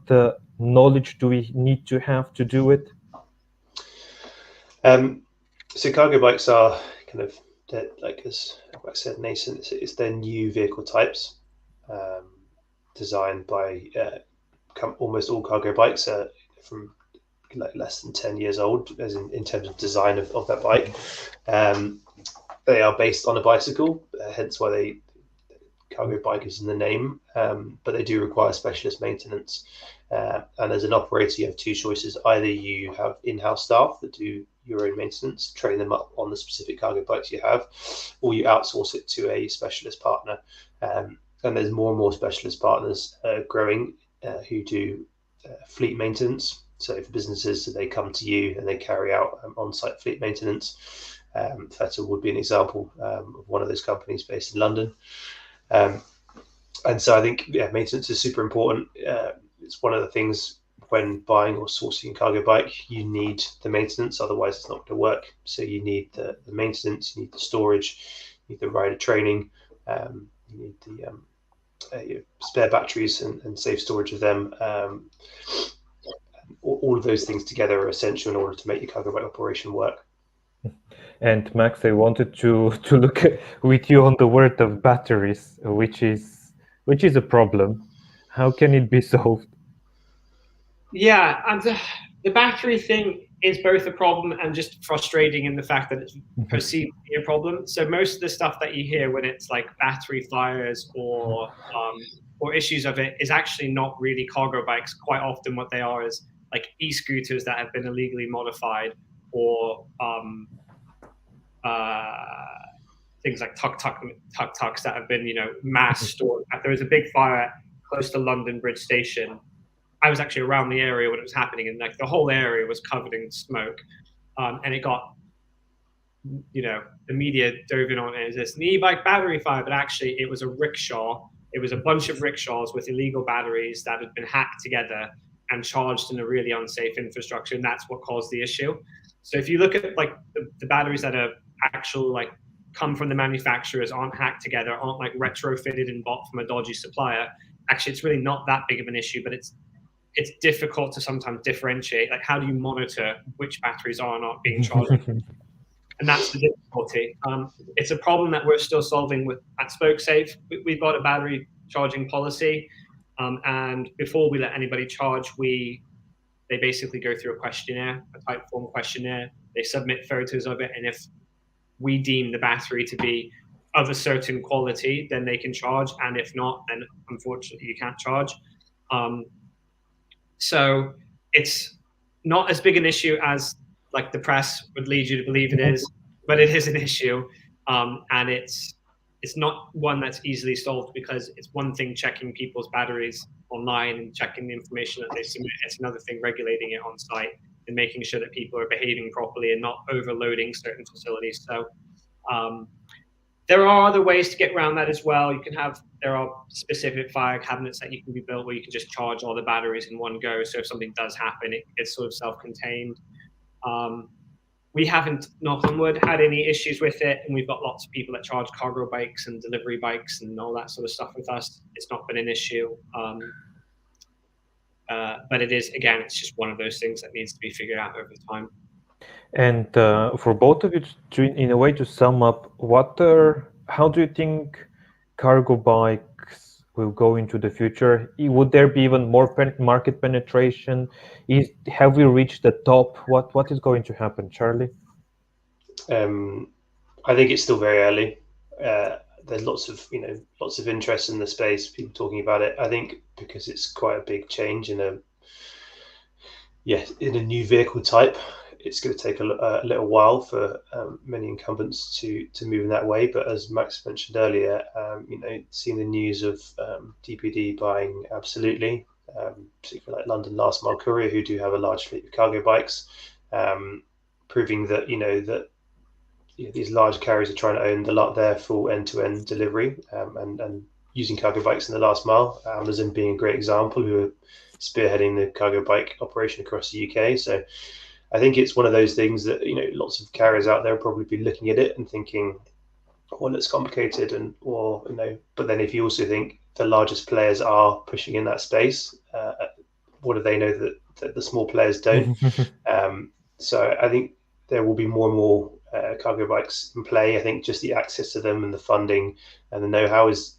knowledge do we need to have to do it? So cargo bikes are kind of, like as I said, nascent. It's their new vehicle types, designed by almost all cargo bikes are from like less than 10 years old, as in terms of design of that bike. They are based on a bicycle, hence why cargo bike is in the name, but they do require specialist maintenance. And as an operator, you have two choices. Either you have in-house staff that do your own maintenance, train them up on the specific cargo bikes you have, or you outsource it to a specialist partner. And there's more and more specialist partners growing who do fleet maintenance. So for businesses, so they come to you and they carry out on-site fleet maintenance. Feta would be an example of one of those companies based in London. And so I think maintenance is super important. It's one of the things when buying or sourcing a cargo bike, you need the maintenance, otherwise it's not going to work. So you need the maintenance, you need the storage, you need the rider training, you need the spare batteries and safe storage of them. All of those things together are essential in order to make your cargo bike operation work. And Max, I wanted to look with you on the word of batteries, which is a problem. How can it be solved? Yeah, and the battery thing is both a problem and just frustrating in the fact that it's perceived to be a problem. So most of the stuff that you hear when it's like battery fires or issues of it is actually not really cargo bikes. Quite often what they are is like e-scooters that have been illegally modified, or things like tuk-tuks that have been, mass stored. There was a big fire close to London Bridge Station. I was actually around the area when it was happening, and like the whole area was covered in smoke. And it got, the media dove in on it as this e-bike battery fire, but actually it was a rickshaw. It was a bunch of rickshaws with illegal batteries that had been hacked together and charged in a really unsafe infrastructure, and that's what caused the issue. So if you look at like the batteries that are actual like come from the manufacturers, aren't hacked together, aren't like retrofitted and bought from a dodgy supplier, actually it's really not that big of an issue, but it's difficult to sometimes differentiate, like how do you monitor which batteries are not being charged? And that's the difficulty. It's a problem that we're still solving at Spokesafe. We've got a battery charging policy. And before we let anybody charge, they basically go through a questionnaire, a type form questionnaire. They submit photos of it, and if we deem the battery to be of a certain quality, then they can charge, and if not, then unfortunately you can't charge. So it's not as big an issue as like the press would lead you to believe it is, but it is an issue, and it's not one that's easily solved, because it's one thing checking people's batteries online and checking the information that they submit. It's another thing regulating it on site and making sure that people are behaving properly and not overloading certain facilities. So there are other ways to get around that as well. There are specific fire cabinets that you can be built where you can just charge all the batteries in one go. So if something does happen, it's sort of self-contained. We haven't, knock on wood, had any issues with it, and we've got lots of people that charge cargo bikes and delivery bikes and all that sort of stuff with us. It's not been an issue. But it is, again, it's just one of those things that needs to be figured out over time. And for both of you, in a way, to sum up, how do you think cargo bikes will go into the future? Would there be even more market penetration? Have we reached the top? What is going to happen, Charlie? I think it's still very early. There's lots of interest in the space, people talking about it. I think because it's quite a big change in a new vehicle type, it's going to take a little while for many incumbents to move in that way. But as Max mentioned earlier, seeing the news of DPD buying Absolutely, particularly like London Last Mile Courier, who do have a large fleet of cargo bikes, proving that these large carriers are trying to own their full end-to-end delivery, and using cargo bikes in the last mile. Amazon being a great example, who are spearheading the cargo bike operation across the UK. So I think it's one of those things that lots of carriers out there will probably be looking at it and thinking, well, it's complicated, but then if you also think the largest players are pushing in that space, what do they know that the small players don't? So I think there will be more and more cargo bikes in play. I think just the access to them and the funding and the know-how is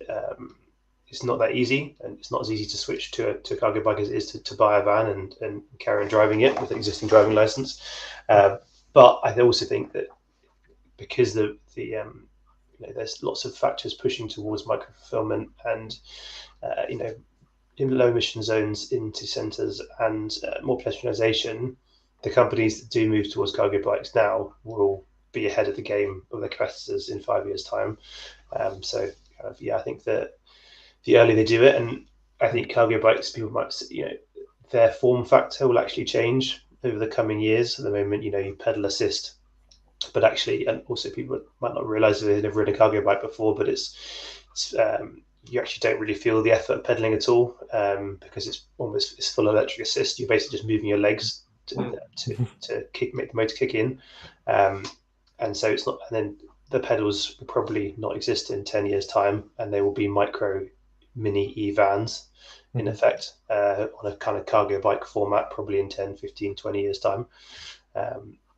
it's not that easy, and it's not as easy to switch to a cargo bike as it is to buy a van and carry on driving it with an existing driving license. But I also think that because there's lots of factors pushing towards micro fulfillment and in low emission zones into centres and more pedestrianisation, the companies that do move towards cargo bikes now will be ahead of the game of their competitors in 5 years' time. I think that the earlier they do it, and I think cargo bikes, people might, their form factor will actually change over the coming years. At the moment, you pedal assist, but actually, and also people might not realise they've never ridden a cargo bike before, but it's you actually don't really feel the effort of pedaling at all, because it's full electric assist. You're basically just moving your legs to make the motor kick in, and so it's not. And then the pedals will probably not exist in 10 years' time, and they will be mini e-vans in effect, on a kind of cargo bike format, probably in 10, 15, 20 years' time.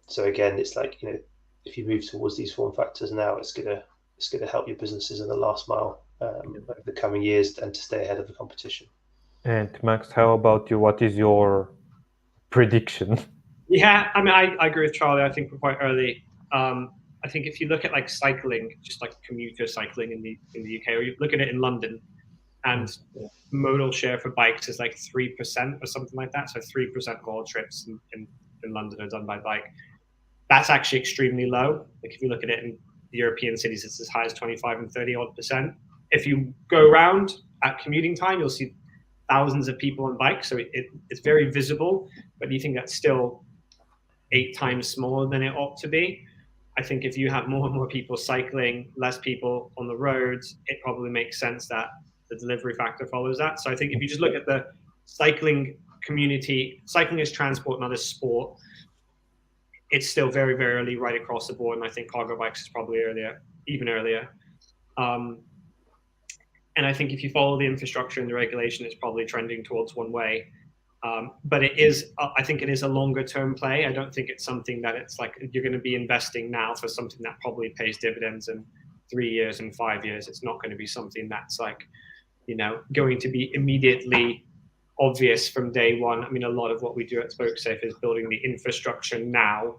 So again, it's like, if you move towards these form factors now, it's gonna help your businesses in the last mile over the coming years, and to stay ahead of the competition. And Max, how about you? What is your prediction? Yeah, I mean, I agree with Charlie. I think we're quite early. I think if you look at like cycling, just like commuter cycling in the UK, or you look at it in London, and modal share for bikes is like 3% or something like that. So 3% of all trips in London are done by bike. That's actually extremely low. Like if you look at it in European cities, it's as high as 25 and 30%. If you go around at commuting time, you'll see thousands of people on bikes. So it's very visible, but you think that's still 8 times smaller than it ought to be. I think if you have more and more people cycling, less people on the roads, it probably makes sense that the delivery factor follows that. So I think if you just look at the cycling community, cycling is transport, not as sport. It's still very, very early right across the board. And I think cargo bikes is probably even earlier. And I think if you follow the infrastructure and the regulation, it's probably trending towards one way. But I think it is a longer term play. I don't think it's something that it's like you're going to be investing now for something that probably pays dividends in 3 years and 5 years. It's not going to be something that's like, going to be immediately obvious from day one. I mean, a lot of what we do at Spokesafe is building the infrastructure now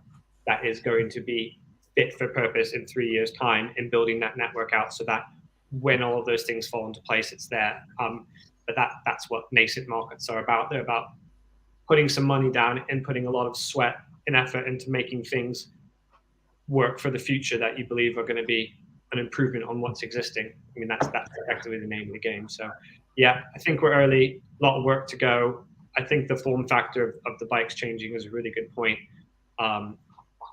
that is going to be fit for purpose in 3 years' time, and building that network out so that when all of those things fall into place, it's there. But that's what nascent markets are about. They're about putting some money down and putting a lot of sweat and effort into making things work for the future that you believe are going to be an improvement on what's existing. I mean, that's effectively the name of the game. So yeah, I think we're early, a lot of work to go. I think the form factor of the bikes changing is a really good point. I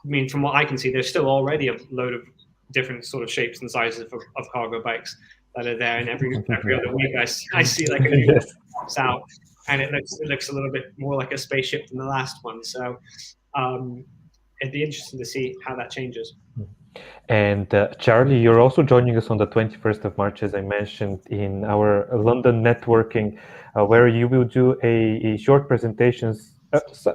mean, from what I can see, there's still already a load of different sort of shapes and sizes of cargo bikes that are there, and every other week I see like a new one pops out, and it looks a little bit more like a spaceship than the last one. So it'd be interesting to see how that changes. And Charlie, you're also joining us on the 21st of March, as I mentioned, in our London networking, where you will do a short presentations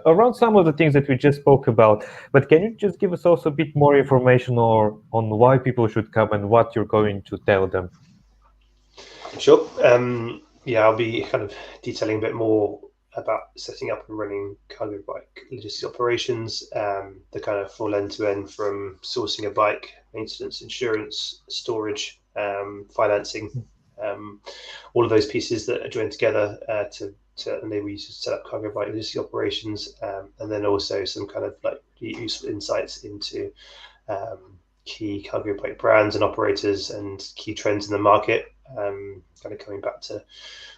around some of the things that we just spoke about. But can you just give us also a bit more information on why people should come and what you're going to tell them? Sure. Yeah, I'll be kind of detailing a bit more about setting up and running cargo bike logistics operations, the kind of full end-to-end from sourcing a bike, maintenance, insurance, storage, financing, all of those pieces that are joined together to enable you to set up cargo bike logistics operations, and then also some kind of like useful insights into key cargo bike brands and operators and key trends in the market. Kind of coming back to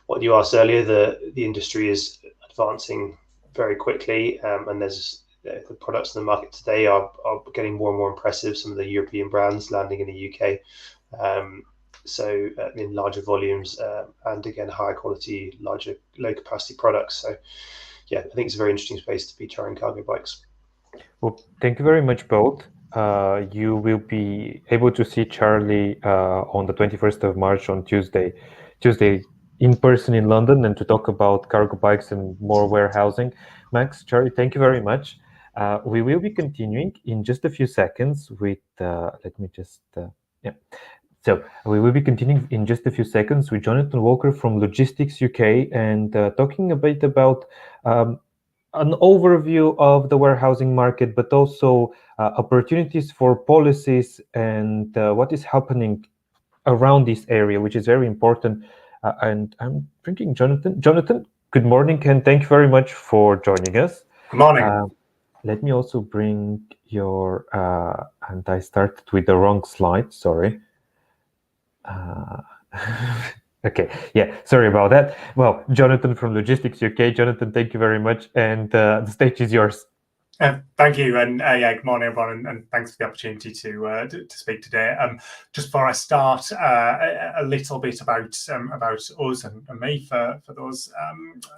what you asked earlier, the industry is advancing very quickly, and there's the products in the market today are getting more and more impressive. Some of the European brands landing in the UK, so in larger volumes, and again higher quality, larger low capacity products. So yeah, I think it's a very interesting space to be trying cargo bikes. Well, thank you very much both. You will be able to see Charlie on the 21st of March on Tuesday in person in London, and to talk about cargo bikes and more warehousing. Max, Charlie, thank you very much. We will be continuing in just a few seconds with, let me just, yeah. So we will be continuing in just a few seconds with Jonathan Walker from Logistics UK, and talking a bit about an overview of the warehousing market, but also opportunities for policies and what is happening around this area, which is very important. And I'm bringing Jonathan. Jonathan, good morning, and thank you very much for joining us. Good morning. Let me also bring your, and I started with the wrong slide, sorry. Okay, yeah, sorry about that. Well, Jonathan from Logistics UK. Jonathan, thank you very much, and the stage is yours. Thank you, and yeah, good morning, everyone, and thanks for the opportunity to speak today. Just before I start, a little bit about us and me for those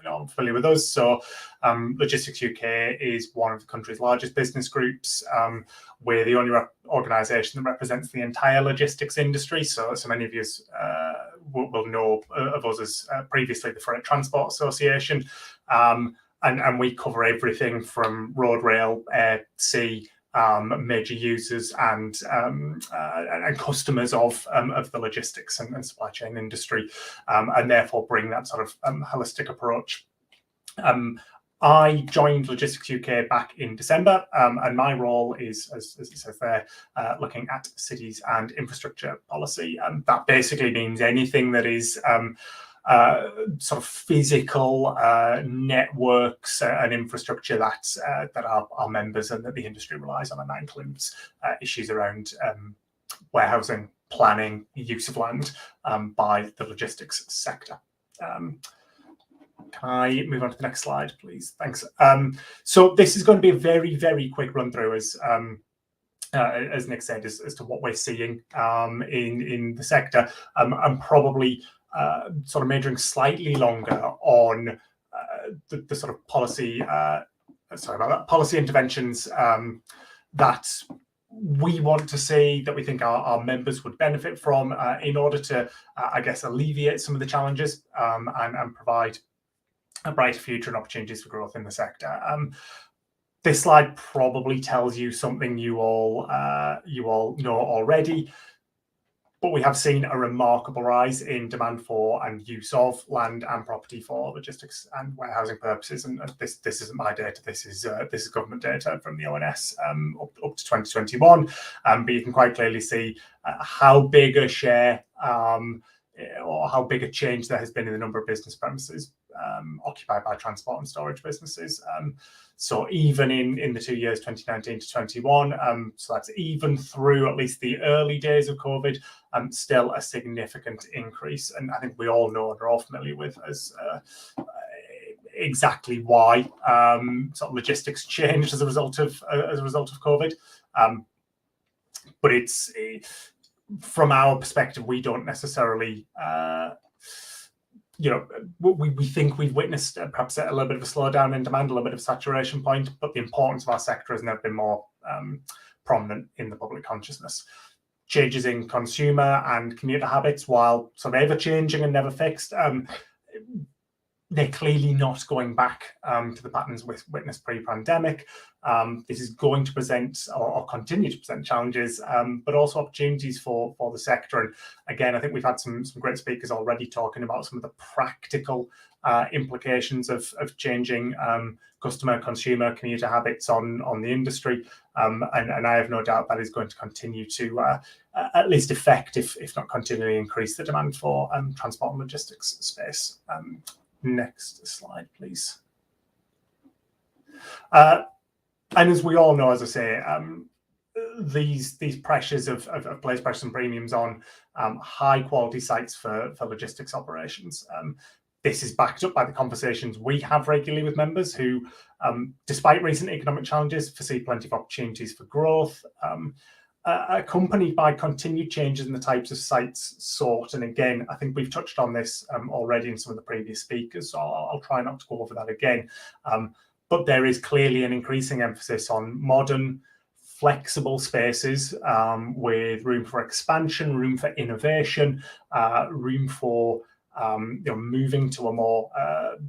not familiar with us. So, Logistics UK is one of the country's largest business groups. We're the only organisation that represents the entire logistics industry. So many of you will know of us as previously the Freight Transport Association. And we cover everything from road, rail, air, sea, major users and customers of the logistics and supply chain industry, and therefore bring that sort of holistic approach. I joined Logistics UK back in December, and my role is, as it says there, looking at cities and infrastructure policy. That basically means anything that is sort of physical networks and infrastructure that our members and that the industry relies on, and that includes issues around warehousing, planning, use of land by the logistics sector. Can I move on to the next slide, please? Thanks. So this is going to be a very, very quick run through, as Nick said, as to what we're seeing in the sector, and probably sort of majoring slightly longer on the sort of policy, policy interventions that we want to see, that we think our members would benefit from in order to, I guess, alleviate some of the challenges and provide a brighter future and opportunities for growth in the sector. This slide probably tells you something you all know already. But we have seen a remarkable rise in demand for and use of land and property for logistics and warehousing purposes. And this isn't my data. This is government data from the ONS up to 2021. But you can quite clearly see how big a share or how big a change there has been in the number of business premises occupied by transport and storage businesses. So even in the 2 years, 2019 to 21, so that's even through at least the early days of COVID, still a significant increase. And I think we all know and are all familiar with as exactly why sort of logistics changed as a result of COVID. But it's from our perspective, we don't necessarily. We think we've witnessed perhaps a little bit of a slowdown in demand, a little bit of a saturation point, but the importance of our sector has never been more prominent in the public consciousness. Changes in consumer and commuter habits, while sort of ever-changing and never fixed, they're clearly not going back to the patterns we witnessed pre-pandemic. This is going to present or continue to present challenges, but also opportunities for the sector. And again, I think we've had some great speakers already talking about some of the practical implications of changing customer, consumer, commuter habits on the industry. And I have no doubt that is going to continue to at least affect, if not continually increase, the demand for transport and logistics space. Next slide, please. And as we all know, as I say, these pressures have placed pressures and premiums on high quality sites for logistics operations. This is backed up by the conversations we have regularly with members who, despite recent economic challenges, foresee plenty of opportunities for growth, accompanied by continued changes in the types of sites sought. And again, I think we've touched on this already in some of the previous speakers, so I'll try not to go over that again. But there is clearly an increasing emphasis on modern, flexible spaces with room for expansion, room for innovation, room for moving to a more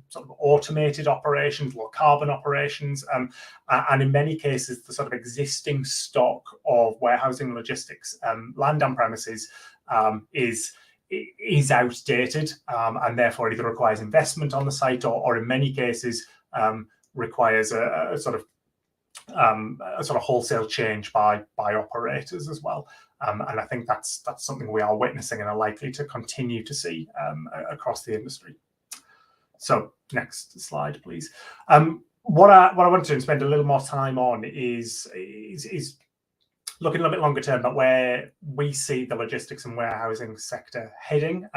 sort of automated operations, low carbon operations, and in many cases, the sort of existing stock of warehousing, logistics, land and premises is outdated, and therefore either requires investment on the site or in many cases requires a sort of wholesale change by operators as well. And I think that's something we are witnessing and are likely to continue to see across the industry. So next slide, please. What I want to spend a little more time on is looking a little bit longer term at where we see the logistics and warehousing sector heading.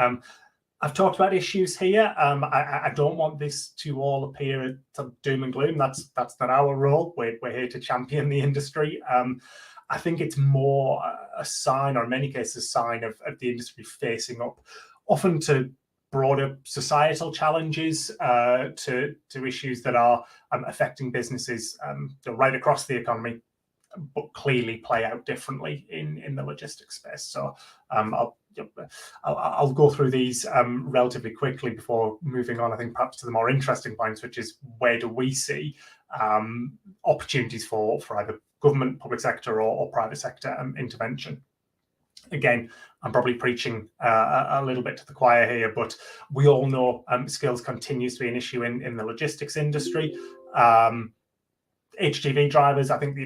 I've talked about issues here. I don't want this to all appear to doom and gloom. That's not our role. We're here to champion the industry. I think it's more a sign, or in many cases, a sign of the industry facing up often to broader societal challenges, to issues that are affecting businesses right across the economy, but clearly play out differently in the logistics space. So I'll go through these relatively quickly before moving on, I think, perhaps to the more interesting points, which is where do we see opportunities for either government, public sector or private sector intervention. Again, I'm probably preaching a little bit to the choir here, but we all know skills continues to be an issue in the logistics industry. HGV drivers, I think,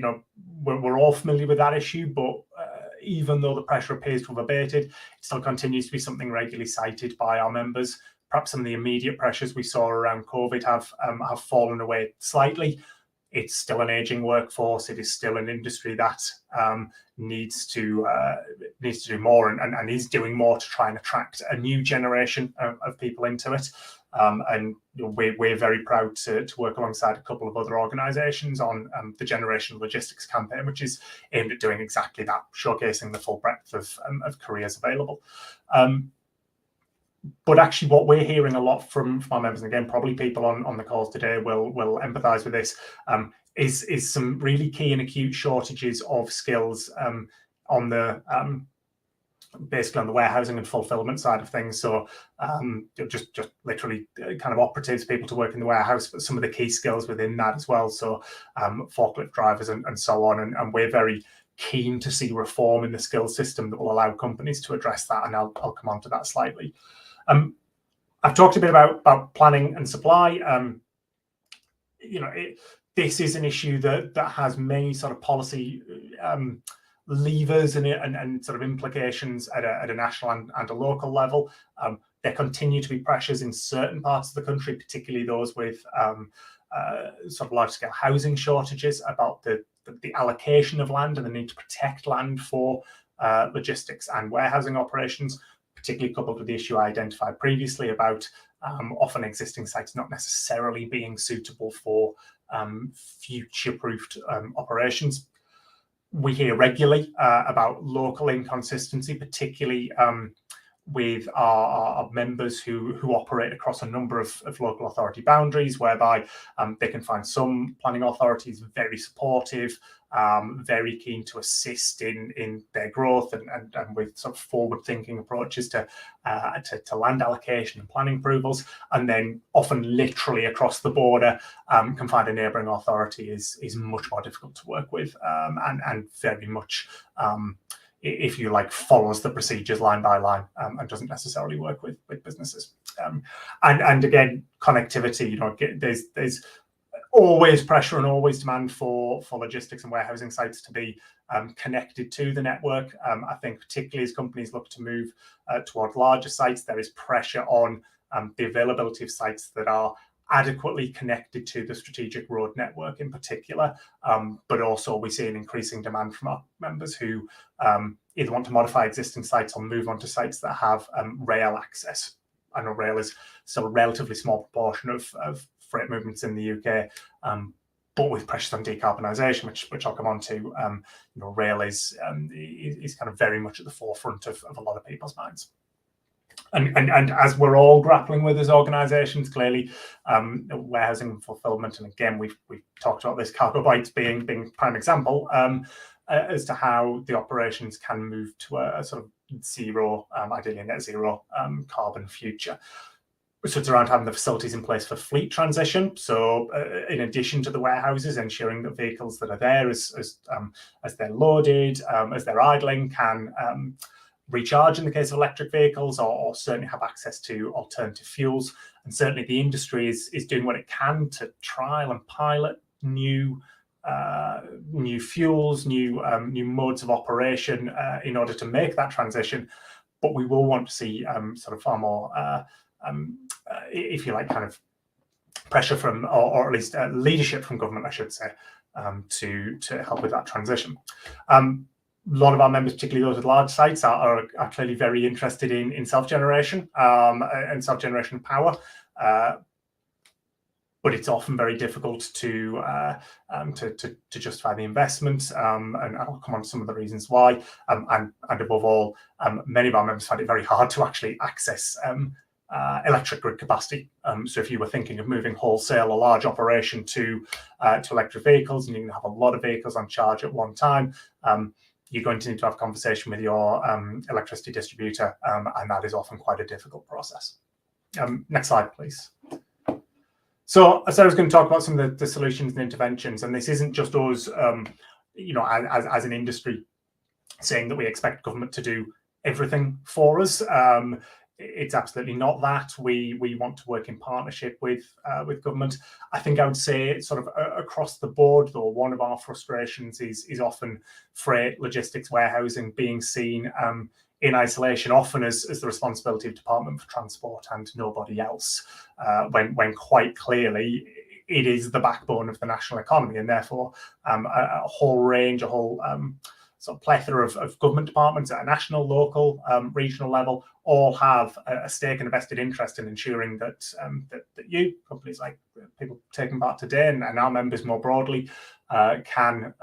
we're all familiar with that issue, but even though the pressure appears to have abated, it still continues to be something regularly cited by our members. Perhaps some of the immediate pressures we saw around COVID have fallen away slightly. It's still an aging workforce. It is still an industry that needs to do more and is doing more to try and attract a new generation of people into it. And we're very proud to work alongside a couple of other organisations on the Generation Logistics campaign, which is aimed at doing exactly that, showcasing the full breadth of careers available. But actually, what we're hearing a lot from our members, and again, probably people on the calls today will empathise with this, is some really key and acute shortages of skills on the basically on the warehousing and fulfilment side of things. So just literally kind of operatives, people to work in the warehouse, but some of the key skills within that as well. So forklift drivers and so on. And we're very keen to see reform in the skills system that will allow companies to address that, and I'll come on to that slightly. I've talked a bit about planning and supply. This is an issue that has many sort of policy levers and sort of implications at a national and a local level. There continue to be pressures in certain parts of the country, particularly those with sort of large-scale housing shortages, about the allocation of land and the need to protect land for logistics and warehousing operations, particularly coupled with the issue I identified previously about often existing sites not necessarily being suitable for future-proofed operations. We hear regularly about local inconsistency, particularly with our members who operate across a number of local authority boundaries, whereby they can find some planning authorities very supportive, very keen to assist in their growth and with sort of forward-thinking approaches to land allocation and planning approvals, and then often literally across the border can find a neighbouring authority is much more difficult to work with, and very much if you like, follows the procedures line by line and doesn't necessarily work with businesses. And again, connectivity, there's always pressure and always demand for logistics and warehousing sites to be connected to the network. I think particularly as companies look to move toward larger sites, there is pressure on the availability of sites that are adequately connected to the strategic road network in particular, but also we see an increasing demand from our members who either want to modify existing sites or move on to sites that have rail access. I know rail is still a relatively small proportion of freight movements in the UK, but with pressures on decarbonisation, which I'll come on to, rail is kind of very much at the forefront of a lot of people's minds. And as we're all grappling with as organisations, clearly, warehousing and fulfilment, and again, we've talked about this, cargo bites being prime example, as to how the operations can move to a sort of zero, ideally a net zero carbon future. So it's around having the facilities in place for fleet transition. So in addition to the warehouses, ensuring that vehicles that are there as they're loaded, as they're idling, can recharge in the case of electric vehicles, or certainly have access to alternative fuels. And certainly the industry is doing what it can to trial and pilot new fuels, new modes of operation in order to make that transition. But we will want to see sort of far more, if you like, kind of pressure from, or at least leadership from government, I should say, to help with that transition. A lot of our members, particularly those with large sites, are clearly very interested in self-generation and self-generation power, but it's often very difficult to justify the investment, and I'll come on to some of the reasons why. And above all, many of our members find it very hard to actually access electric grid capacity. So if you were thinking of moving wholesale a large operation to electric vehicles, and you can have a lot of vehicles on charge at one time, you're going to need to have a conversation with your electricity distributor, and that is often quite a difficult process. Next slide, please. So I was going to talk about some of the solutions and interventions, and this isn't just us, as an industry, saying that we expect government to do everything for us. It's absolutely not that. We want to work in partnership with government. I think I would say sort of across the board, though, one of our frustrations is often freight, logistics, warehousing being seen in isolation, often as the responsibility of Department for Transport and nobody else, when quite clearly it is the backbone of the national economy, and therefore a whole range, a whole sort of plethora of government departments at a national, local, regional level all have a stake and a vested interest in ensuring that you, companies like people taking part today, and our members more broadly, can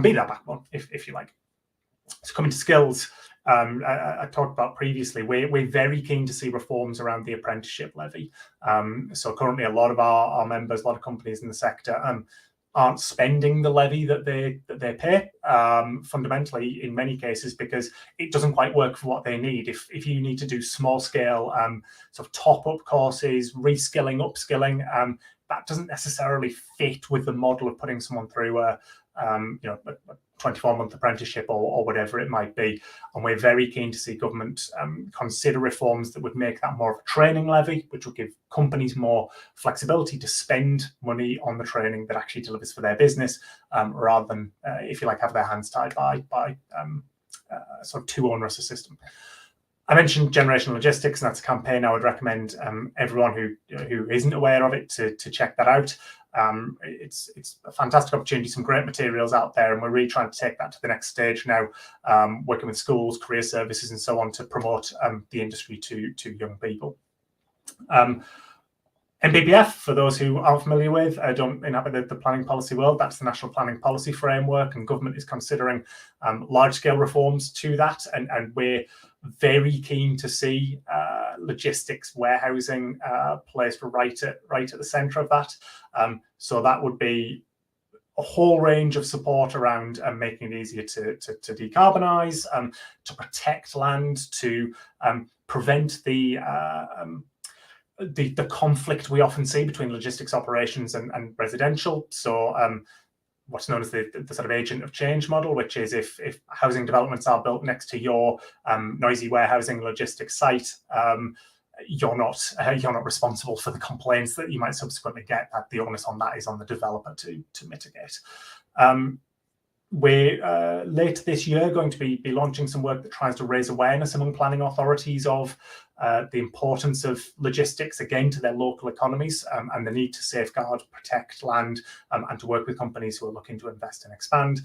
be that backbone, if you like. So coming to skills, I talked about previously, we're very keen to see reforms around the apprenticeship levy. So currently a lot of our members, a lot of companies in the sector aren't spending the levy that they pay, fundamentally in many cases because it doesn't quite work for what they need. If you need to do small scale sort of top up courses, reskilling, upskilling, that doesn't necessarily fit with the model of putting someone through a 24-month apprenticeship or whatever it might be. And we're very keen to see government consider reforms that would make that more of a training levy, which would give companies more flexibility to spend money on the training that actually delivers for their business, rather than, if you like, have their hands tied by sort of too onerous a system. I mentioned generational logistics, and that's a campaign I would recommend everyone who isn't aware of it to check that out. It's a fantastic opportunity, some great materials out there, and we're really trying to take that to the next stage now, working with schools, career services, and so on to promote the industry to young people. NBBF, for those who aren't familiar with, don't inhabit the planning policy world. That's the National Planning Policy Framework, and government is considering large-scale reforms to that, and we're very keen to see logistics, warehousing placed right at the centre of that. So that would be a whole range of support around making it easier to decarbonise, to protect land, to prevent the conflict we often see between logistics operations and residential. So what's known as the sort of agent of change model, which is if housing developments are built next to your noisy warehousing logistics site, you're not responsible for the complaints that you might subsequently get. That the onus on that is on the developer to mitigate. We're later this year going to be launching some work that tries to raise awareness among planning authorities of the importance of logistics, again, to their local economies, and the need to safeguard, protect land, and to work with companies who are looking to invest and expand.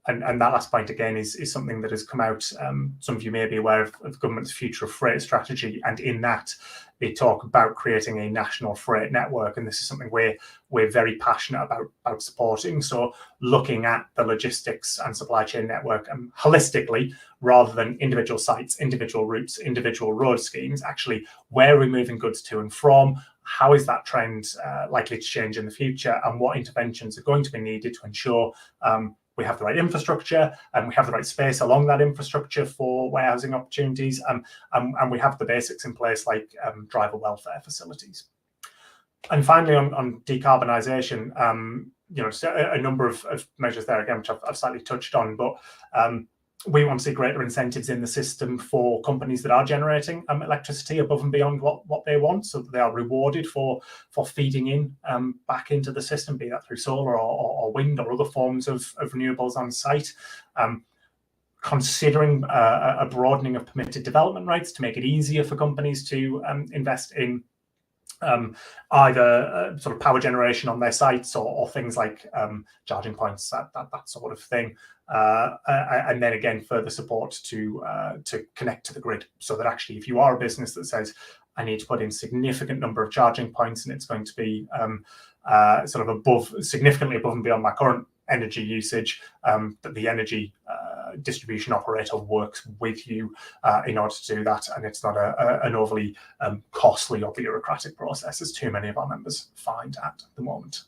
And that last point, again, is something that has come out. Some of you may be aware of the government's future of freight strategy, and in that they talk about creating a national freight network, and this is something we're very passionate about supporting. So looking at the logistics and supply chain network holistically, rather than individual sites, individual routes, individual road schemes, actually where are we moving goods to and from, how is that trend likely to change in the future, and what interventions are going to be needed to ensure we have the right infrastructure and we have the right space along that infrastructure for warehousing opportunities, and we have the basics in place like driver welfare facilities. And finally, on decarbonisation, a number of measures there again, which I've slightly touched on, but we want to see greater incentives in the system for companies that are generating electricity above and beyond what they want, so that they are rewarded for feeding in back into the system, be that through solar or wind or other forms of renewables on site. Considering a broadening of permitted development rights to make it easier for companies to invest in either sort of power generation on their sites or things like charging points, that sort of thing. And then again, further support to connect to the grid, so that actually if you are a business that says, I need to put in significant number of charging points and it's going to be sort of significantly above and beyond my current energy usage, that the energy distribution operator works with you in order to do that, and it's not an overly costly or bureaucratic process, as too many of our members find at the moment.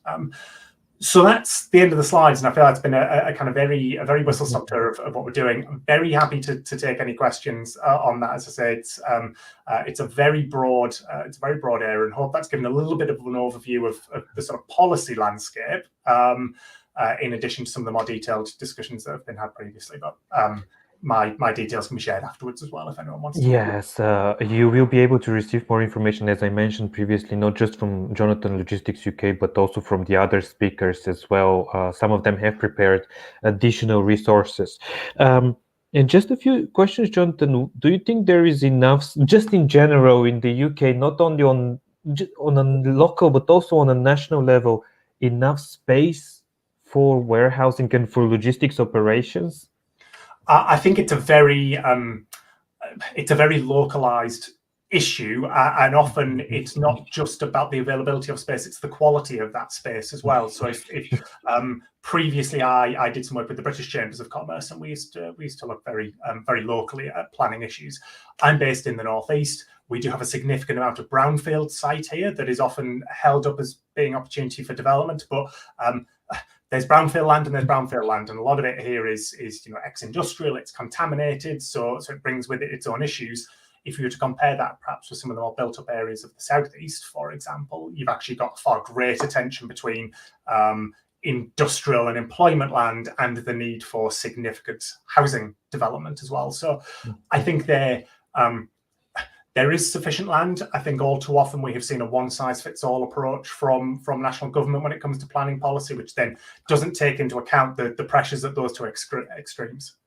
So that's the end of the slides, and I feel like it's been a kind of very whistle-stop tour of what we're doing. I'm very happy to take any questions on that. As I say, it's a very broad area, and hope that's given a little bit of an overview of the sort of policy landscape, in addition to some of the more detailed discussions that have been had previously. But my details can be shared afterwards as well if anyone wants to. Yes, you will be able to receive more information, as I mentioned previously, not just from Jonathan Logistics UK, but also from the other speakers as well. Some of them have prepared additional resources. And just a few questions, Jonathan. Do you think there is enough, just in general in the UK, not only on a local, but also on a national level, enough space for warehousing and for logistics operations? I think it's a very localized issue, and often it's not just about the availability of space; it's the quality of that space as well. So if previously I did some work with the British Chambers of Commerce, and we used to look very locally at planning issues. I'm based in the northeast. We do have a significant amount of brownfield site here that is often held up as being opportunity for development, but there's brownfield land and there's brownfield land, and a lot of it here is ex-industrial. It's contaminated, so it brings with it its own issues. If you were to compare that perhaps with some of the more built-up areas of the southeast, for example, you've actually got far greater tension between industrial and employment land and the need for significant housing development as well. So I think there is sufficient land. I think all too often we have seen a one-size-fits-all approach from national government when it comes to planning policy, which then doesn't take into account the pressures at those two extremes.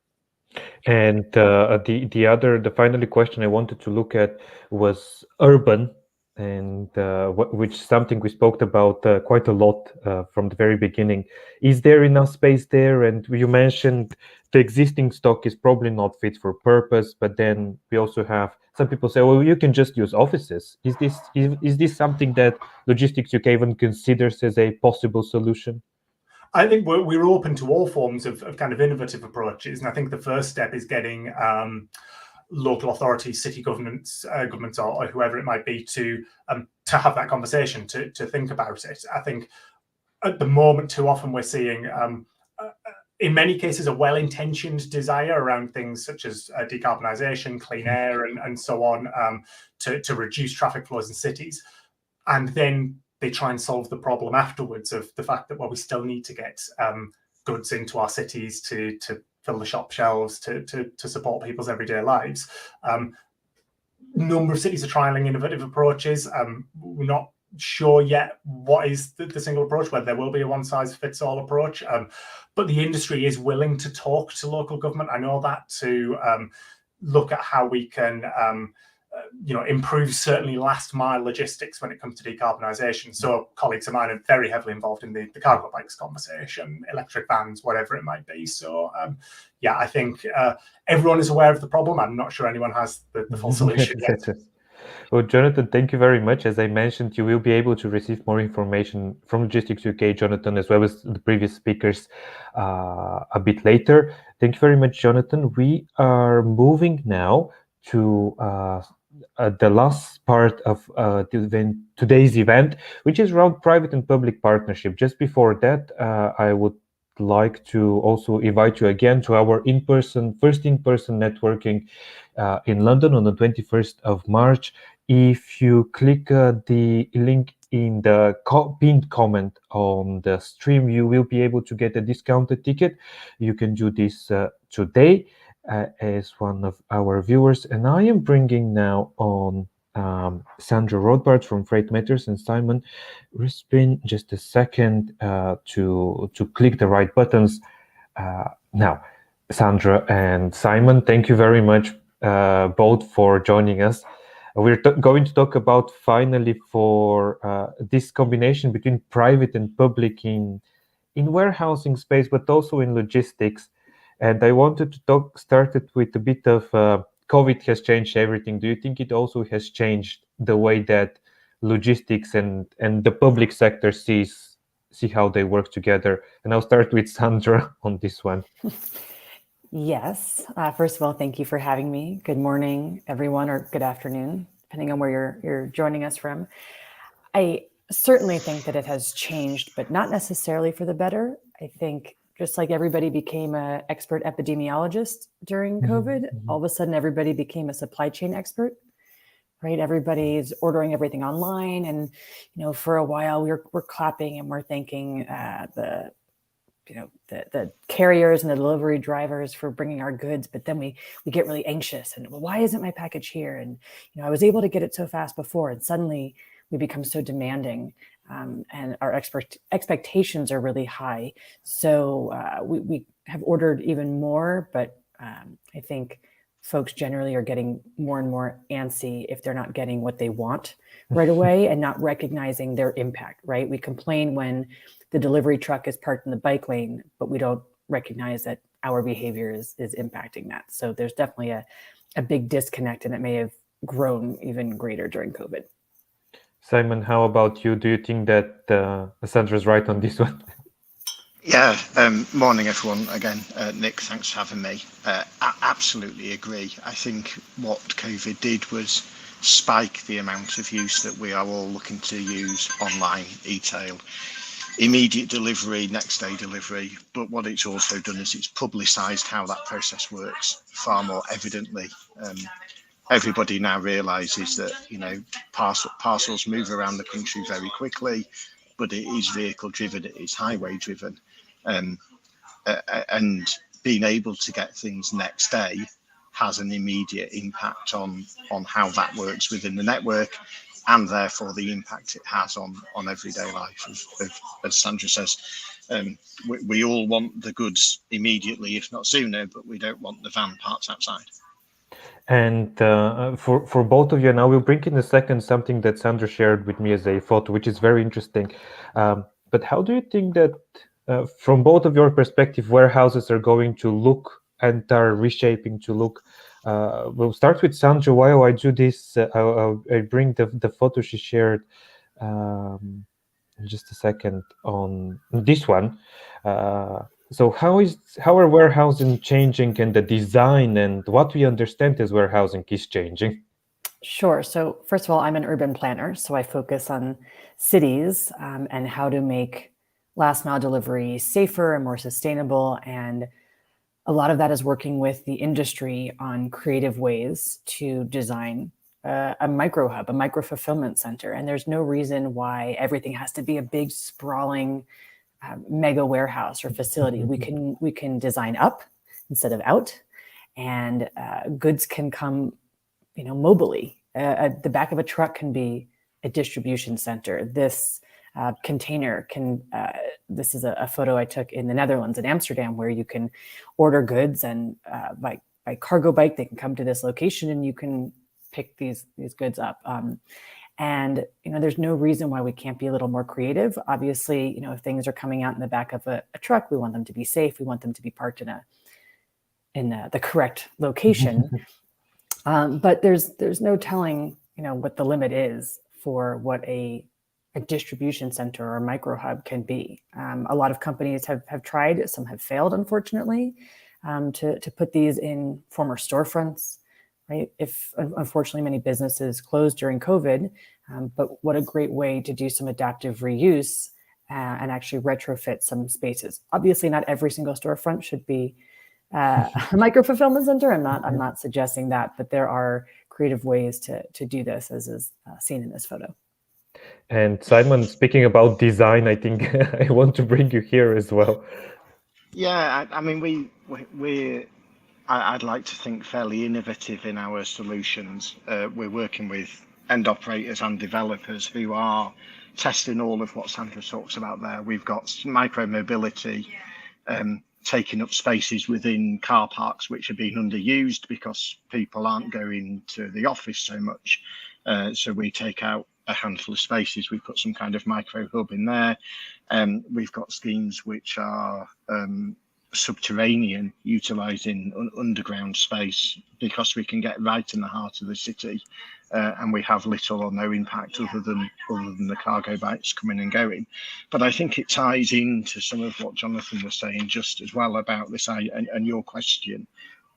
And the final question I wanted to look at was urban, and which is something we spoke about quite a lot from the very beginning. Is there enough space there? And you mentioned the existing stock is probably not fit for purpose, but then we also have some people say, well, you can just use offices. Is this something that Logistics UK even considers as a possible solution? I think we're open to all forms of kind of innovative approaches, and I think the first step is getting local authorities, city governments, or whoever it might be, to have that conversation, to think about it. I think at the moment, too often we're seeing, in many cases, a well-intentioned desire around things such as decarbonisation, clean air, and so on, to reduce traffic flows in cities, and then they try and solve the problem afterwards of the fact that, well, we still need to get goods into our cities to fill the shop shelves, to support people's everyday lives. Number of cities are trialling innovative approaches. We're not sure yet what is the single approach, whether there will be a one-size-fits-all approach. But the industry is willing to talk to local government. I know that, to look at how we can improve certainly last mile logistics when it comes to decarbonisation. So colleagues of mine are very heavily involved in the cargo bikes conversation, electric vans, whatever it might be. So I think everyone is aware of the problem. I'm not sure anyone has the full solution yet. Well, Jonathan, thank you very much. As I mentioned, you will be able to receive more information from Logistics UK, Jonathan, as well as the previous speakers a bit later. Thank you very much, Jonathan. We are moving now to the last part of today's event, which is around private and public partnership. Just before that, I would like to also invite you again to our first in-person networking in London on the 21st of March. If you click the link in the pinned comment on the stream, you will be able to get a discounted ticket. You can do this today as one of our viewers. And I am bringing now on Sandra Rothbard from Freight Matters and Simon Rispin. Just a second to click the right buttons. Now, Sandra and Simon, thank you very much both for joining us. We're going to talk about finally for this combination between private and public in warehousing space, but also in logistics. And I wanted to start it with a bit of COVID has changed everything. Do you think it also has changed the way that logistics and the public sector see how they work together? And I'll start with Sandra on this one. Yes. First of all, thank you for having me. Good morning, everyone, or good afternoon, depending on where you're joining us from. I certainly think that it has changed, but not necessarily for the better. I think just like everybody became an expert epidemiologist during COVID, all of a sudden everybody became a supply chain expert, right? Everybody's ordering everything online. And, for a while we're clapping and we're thanking the carriers and the delivery drivers for bringing our goods, but then we get really anxious and, well, why isn't my package here? And I was able to get it so fast before, and suddenly we become so demanding, and our expectations are really high. So we have ordered even more, but I think folks generally are getting more and more antsy if they're not getting what they want right away and not recognizing their impact, right? We complain when the delivery truck is parked in the bike lane, but we don't recognize that our behavior is impacting that. So there's definitely a big disconnect, and it may have grown even greater during COVID. Simon, how about you? Do you think that Sandra's right on this one? Yeah, morning everyone again. Nick, thanks for having me. I absolutely agree. I think what COVID did was spike the amount of use that we are all looking to use online e-tail. Immediate delivery, next day delivery, but what it's also done is it's publicised how that process works far more evidently. Everybody now realises that parcels move around the country very quickly. but it is vehicle driven, it is highway driven. And being able to get things next day has an immediate impact on how that works within the network, and therefore the impact it has on everyday life. As Sandra says, we all want the goods immediately, if not sooner, but we don't want the van parked outside. And for both of you, and I will bring in a second something that Sandra shared with me as a photo, which is very interesting. But how do you think that, from both of your perspective, warehouses are going to look and are reshaping to look? We'll start with Sandra. While I do this, I'll bring the photo she shared in just a second on this one. So how are warehousing changing, and the design and what we understand as warehousing is changing? Sure. So first of all, I'm an urban planner, so I focus on cities and how to make last mile delivery safer and more sustainable. And a lot of that is working with the industry on creative ways to design a micro hub, a micro fulfillment center. And there's no reason why everything has to be a big sprawling mega warehouse or facility. We can design up instead of out, and goods can come, mobily. The back of a truck can be a distribution center. This container can. This is a photo I took in the Netherlands, in Amsterdam, where you can order goods, and by cargo bike they can come to this location, and you can pick these goods up. And there's no reason why we can't be a little more creative. Obviously, if things are coming out in the back of a truck, we want them to be safe. We want them to be parked in the correct location. But there's no telling, what the limit is for what a distribution center or a micro hub can be. A lot of companies have tried, some have failed, unfortunately, to put these in former storefronts. Right? If unfortunately many businesses closed during COVID, but what a great way to do some adaptive reuse and actually retrofit some spaces. Obviously, not every single storefront should be a micro fulfillment center. I'm not suggesting that, but there are creative ways to do this, as is seen in this photo. And Simon, speaking about design, I think I want to bring you here as well. Yeah, I mean, I'd like to think fairly innovative in our solutions. We're working with end operators and developers who are testing all of what Sandra talks about there. We've got micro mobility, taking up spaces within car parks which are being underused because people aren't going to the office so much. So we take out a handful of spaces. We put some kind of micro hub in there. We've got schemes which are subterranean, utilizing underground space because we can get right in the heart of the city, and we have little or no impact other than the cargo bikes coming and going. But I think it ties into some of what Jonathan was saying just as well about this, and your question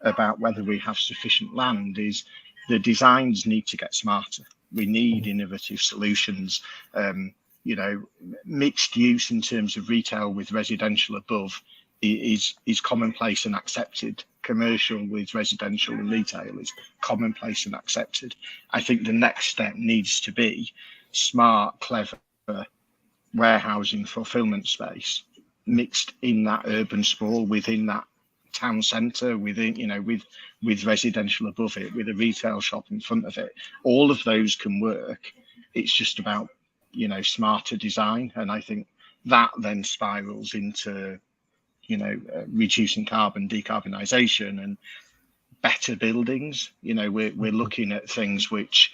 about whether we have sufficient land is the designs need to get smarter. We need innovative solutions. Mixed use in terms of retail with residential above is commonplace and accepted. Commercial with residential and retail is commonplace and accepted. I think the next step needs to be smart, clever warehousing fulfillment space mixed in that urban sprawl within that town centre, within with residential above it, with a retail shop in front of it. All of those can work. It's just about smarter design, and I think that then spirals into reducing carbon, decarbonisation, and better buildings. We're looking at things which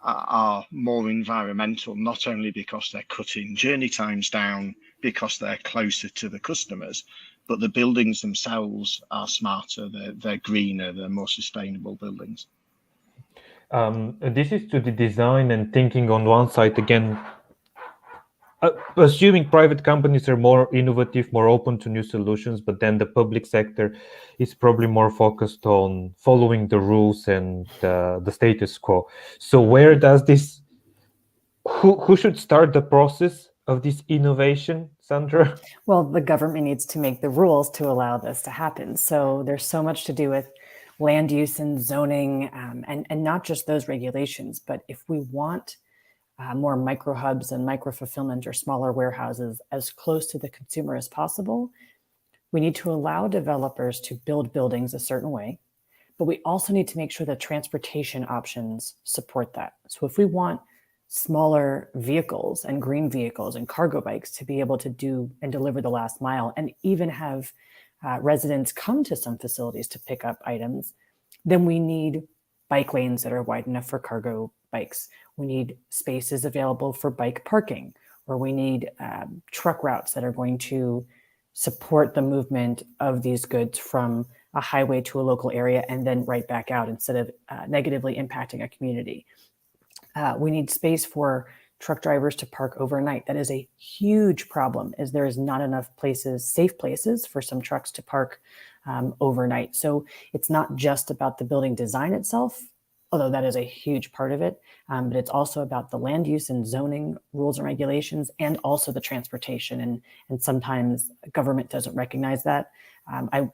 are more environmental, not only because they're cutting journey times down, because they're closer to the customers, but the buildings themselves are smarter, they're greener, they're more sustainable buildings. This is to the design and thinking on one side again. Assuming private companies are more innovative, more open to new solutions, but then the public sector is probably more focused on following the rules and the status quo. So where does this, who should start the process of this innovation, Sandra? Well, the government needs to make the rules to allow this to happen. So there's so much to do with land use and zoning, and not just those regulations, but if we want more micro hubs and micro fulfillment or smaller warehouses as close to the consumer as possible. We need to allow developers to build buildings a certain way, but we also need to make sure that transportation options support that. So if we want smaller vehicles and green vehicles and cargo bikes to be able to do and deliver the last mile, and even have residents come to some facilities to pick up items, then we need bike lanes that are wide enough for cargo bikes. We need spaces available for bike parking, or we need truck routes that are going to support the movement of these goods from a highway to a local area and then right back out instead of negatively impacting a community. We need space for truck drivers to park overnight. That is a huge problem, as there is not enough places, safe places for some trucks to park overnight. So it's not just about the building design itself, although that is a huge part of it, but it's also about the land use and zoning rules and regulations, and also the transportation. And sometimes government doesn't recognize that.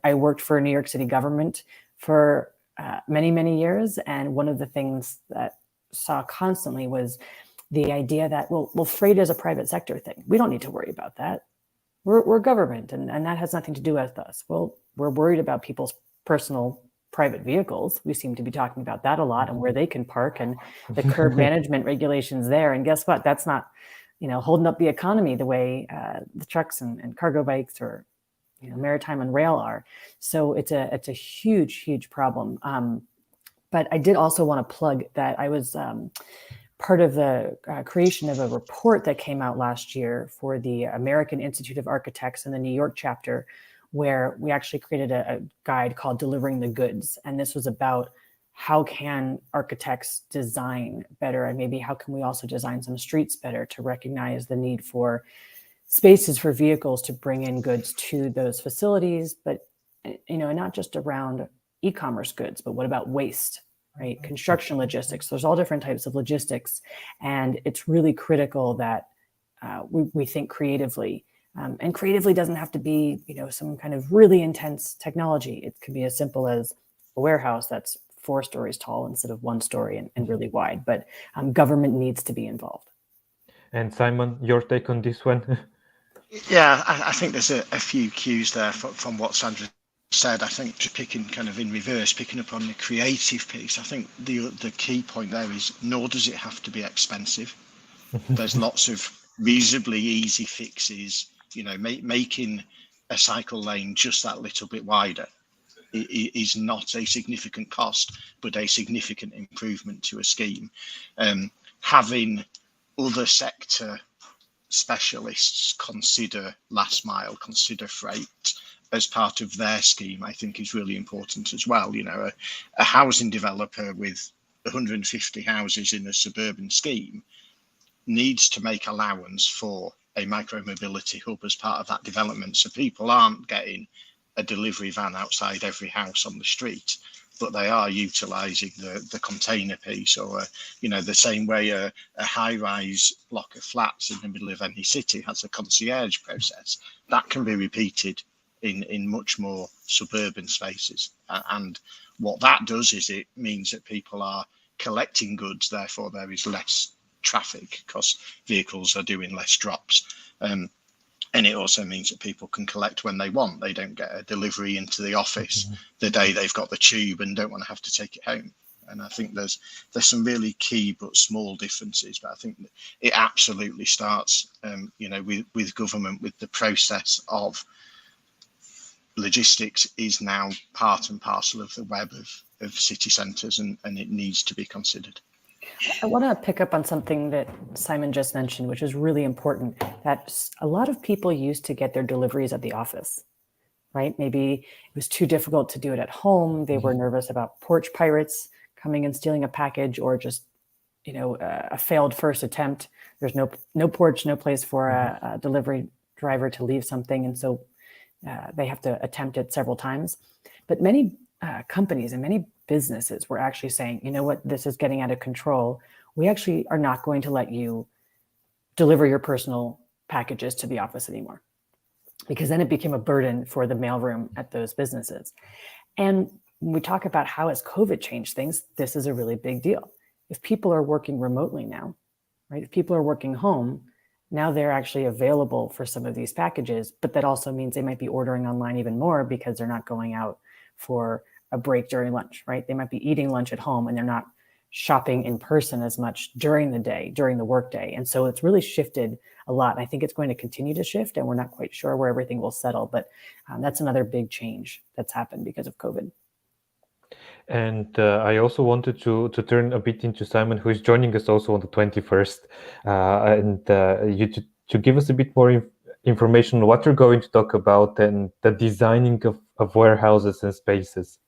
I worked for New York City government for many, many years. And one of the things that saw constantly was the idea that, well, freight is a private sector thing. We don't need to worry about that. We're government, and that has nothing to do with us. Well, we're worried about people's personal private vehicles. We seem to be talking about that a lot, and where they can park and the curb management regulations there. And guess what? That's not, holding up the economy the way the trucks and cargo bikes or, maritime and rail are. So it's a huge, huge problem. But I did also want to plug that I was part of the creation of a report that came out last year for the American Institute of Architects and the New York chapter, where we actually created a guide called Delivering the Goods. And this was about how can architects design better, and maybe how can we also design some streets better to recognize the need for spaces for vehicles to bring in goods to those facilities, but not just around e-commerce goods, but what about waste, right? Construction logistics. There's all different types of logistics, and it's really critical that we think creatively. And creatively doesn't have to be, some kind of really intense technology. It could be as simple as a warehouse that's 4 stories tall instead of 1 story and really wide. But government needs to be involved. And Simon, your take on this one? Yeah, I think there's a few cues there from what Sandra said. I think just picking kind of in reverse, picking up on the creative piece, I think the key point there is, nor does it have to be expensive. There's lots of reasonably easy fixes. Making a cycle lane just that little bit wider is not a significant cost, but a significant improvement to a scheme. Having other sector specialists consider last mile, consider freight as part of their scheme, I think is really important as well. A housing developer with 150 houses in a suburban scheme needs to make allowance for a micro-mobility hub as part of that development. So people aren't getting a delivery van outside every house on the street, but they are utilising the container piece, or, the same way a high-rise block of flats in the middle of any city has a concierge process. That can be repeated in much more suburban spaces. And what that does is it means that people are collecting goods, therefore there is less traffic because vehicles are doing less drops, and it also means that people can collect when they want. They don't get a delivery into the office the day they've got the tube and don't want to have to take it home. And I think there's some really key but small differences, but I think it absolutely starts with government, with the process of logistics is now part and parcel of the web of city centres, and it needs to be considered. I want to pick up on something that Simon just mentioned, which is really important, that a lot of people used to get their deliveries at the office, right? Maybe it was too difficult to do it at home. They were nervous about porch pirates coming and stealing a package, or just, a failed first attempt. There's no porch, no place for a delivery driver to leave something. And so they have to attempt it several times. But many companies and many businesses were actually saying, you know what, this is getting out of control. We actually are not going to let you deliver your personal packages to the office anymore, because then it became a burden for the mailroom at those businesses. And when we talk about how has COVID changed things, this is a really big deal. If people are working remotely now, right? If people are working home, now they're actually available for some of these packages, but that also means they might be ordering online even more because they're not going out for a break during lunch, right? They might be eating lunch at home and they're not shopping in person as much during the day, during the workday. And so it's really shifted a lot. I think it's going to continue to shift, and we're not quite sure where everything will settle, but that's another big change that's happened because of COVID. And I also wanted to turn a bit into Simon, who is joining us also on the 21st, and you to give us a bit more information on what you're going to talk about and the designing of warehouses and spaces.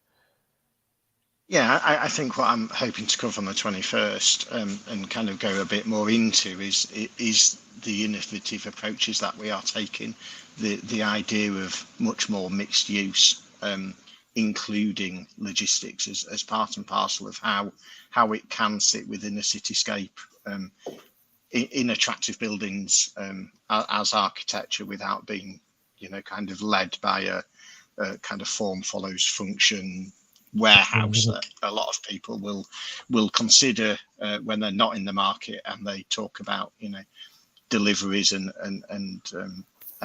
Yeah, I think what I'm hoping to cover on the 21st and kind of go a bit more into is the innovative approaches that we are taking, the idea of much more mixed use, including logistics as part and parcel of how it can sit within a cityscape in attractive buildings as architecture without being, kind of led by a kind of form follows function warehouse that a lot of people will consider when they're not in the market and they talk about deliveries and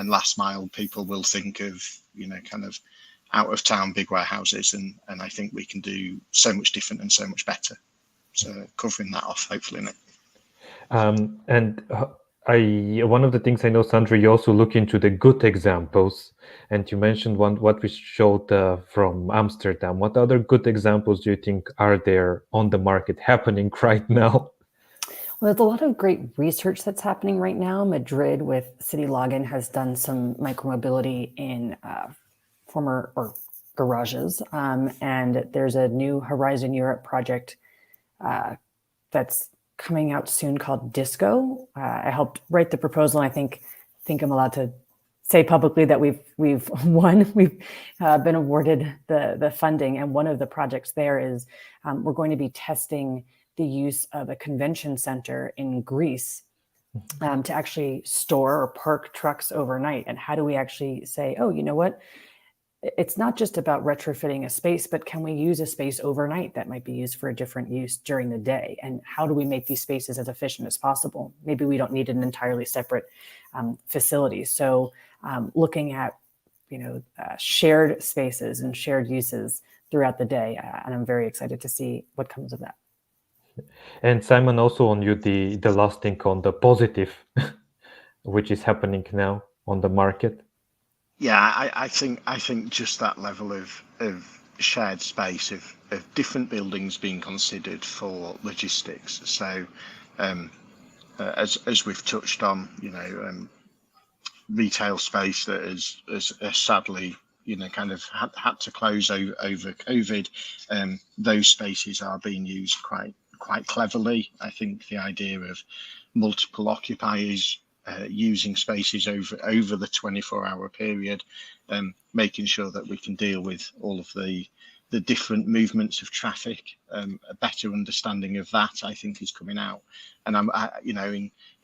last mile. People will think of kind of out of town big warehouses, and I think we can do so much different and so much better. So covering that off, hopefully, Nick. One of the things I know, Sandra, you also look into the good examples, and you mentioned what we showed from Amsterdam. What other good examples do you think are there on the market happening right now? Well, there's a lot of great research that's happening right now. Madrid with City Login has done some micromobility in former garages, and there's a new Horizon Europe project that's coming out soon called Disco. I helped write the proposal, and I think I'm allowed to say publicly that we've won. We've been awarded the funding, and one of the projects there is we're going to be testing the use of a convention center in Greece to actually store or park trucks overnight. And how do we actually say, oh, you know what? It's not just about retrofitting a space, but can we use a space overnight that might be used for a different use during the day? And how do we make these spaces as efficient as possible? Maybe we don't need an entirely separate facility. So looking at shared spaces and shared uses throughout the day, and I'm very excited to see what comes of that. And Simon, also on you, the last thing on the positive, which is happening now on the market. Yeah, I think just that level of shared space of different buildings being considered for logistics. So as we've touched on, retail space that is sadly kind of had to close over COVID. Those spaces are being used quite cleverly. I think the idea of multiple occupiers using spaces over the 24-hour period, making sure that we can deal with all of the different movements of traffic, a better understanding of that, I think, is coming out. And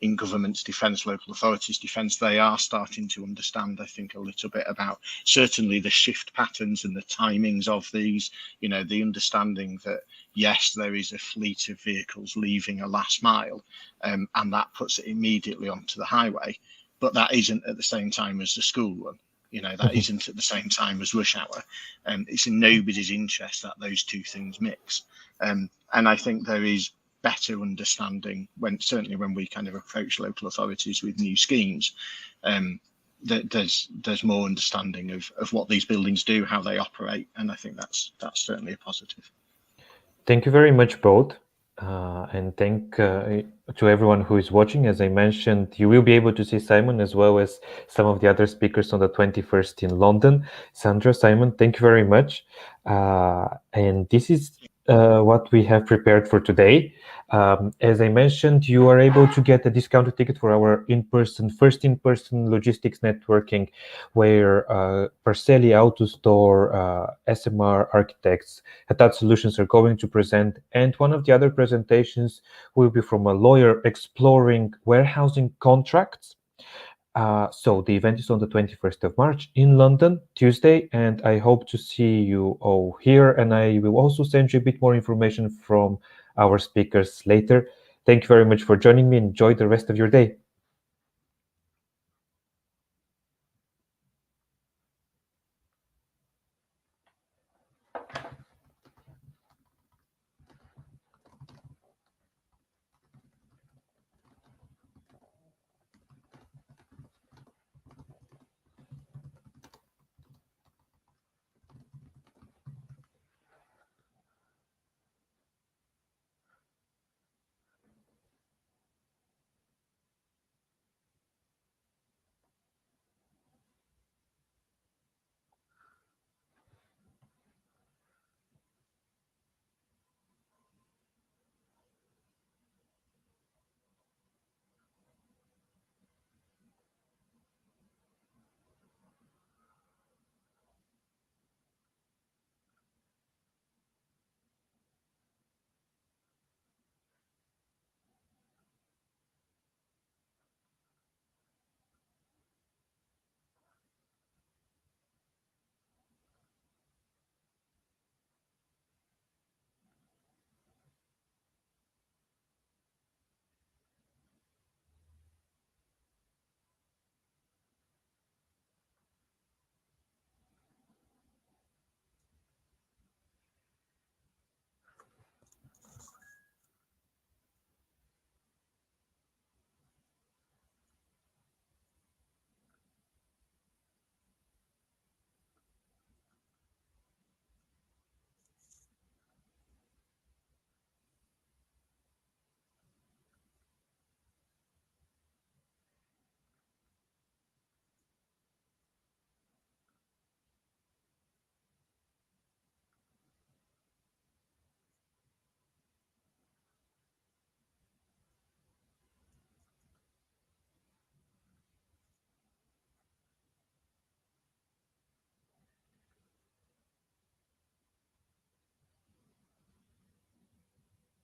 in government's defence, local authorities' defence, they are starting to understand, I think, a little bit about certainly the shift patterns and the timings of these. The understanding that yes, there is a fleet of vehicles leaving a last mile, and that puts it immediately onto the highway, but that isn't at the same time as the school run. That isn't at the same time as rush hour. It's in nobody's interest that those two things mix. And I think there is better understanding certainly when we kind of approach local authorities with new schemes, that there's more understanding of what these buildings do, how they operate. And I think that's certainly a positive. Thank you very much, both. And thank to everyone who is watching. As I mentioned, you will be able to see Simon as well as some of the other speakers on the 21st in London. Sandra, Simon, thank you very much. And this is what we have prepared for today. As I mentioned, you are able to get a discounted ticket for our first in-person logistics networking, where Parcelly, Autostore, SMR Architects, Hatat Solutions are going to present. And one of the other presentations will be from a lawyer exploring warehousing contracts. So the event is on the 21st of March in London, Tuesday, and I hope to see you all here. And I will also send you a bit more information from our speakers later. Thank you very much for joining me. Enjoy the rest of your day.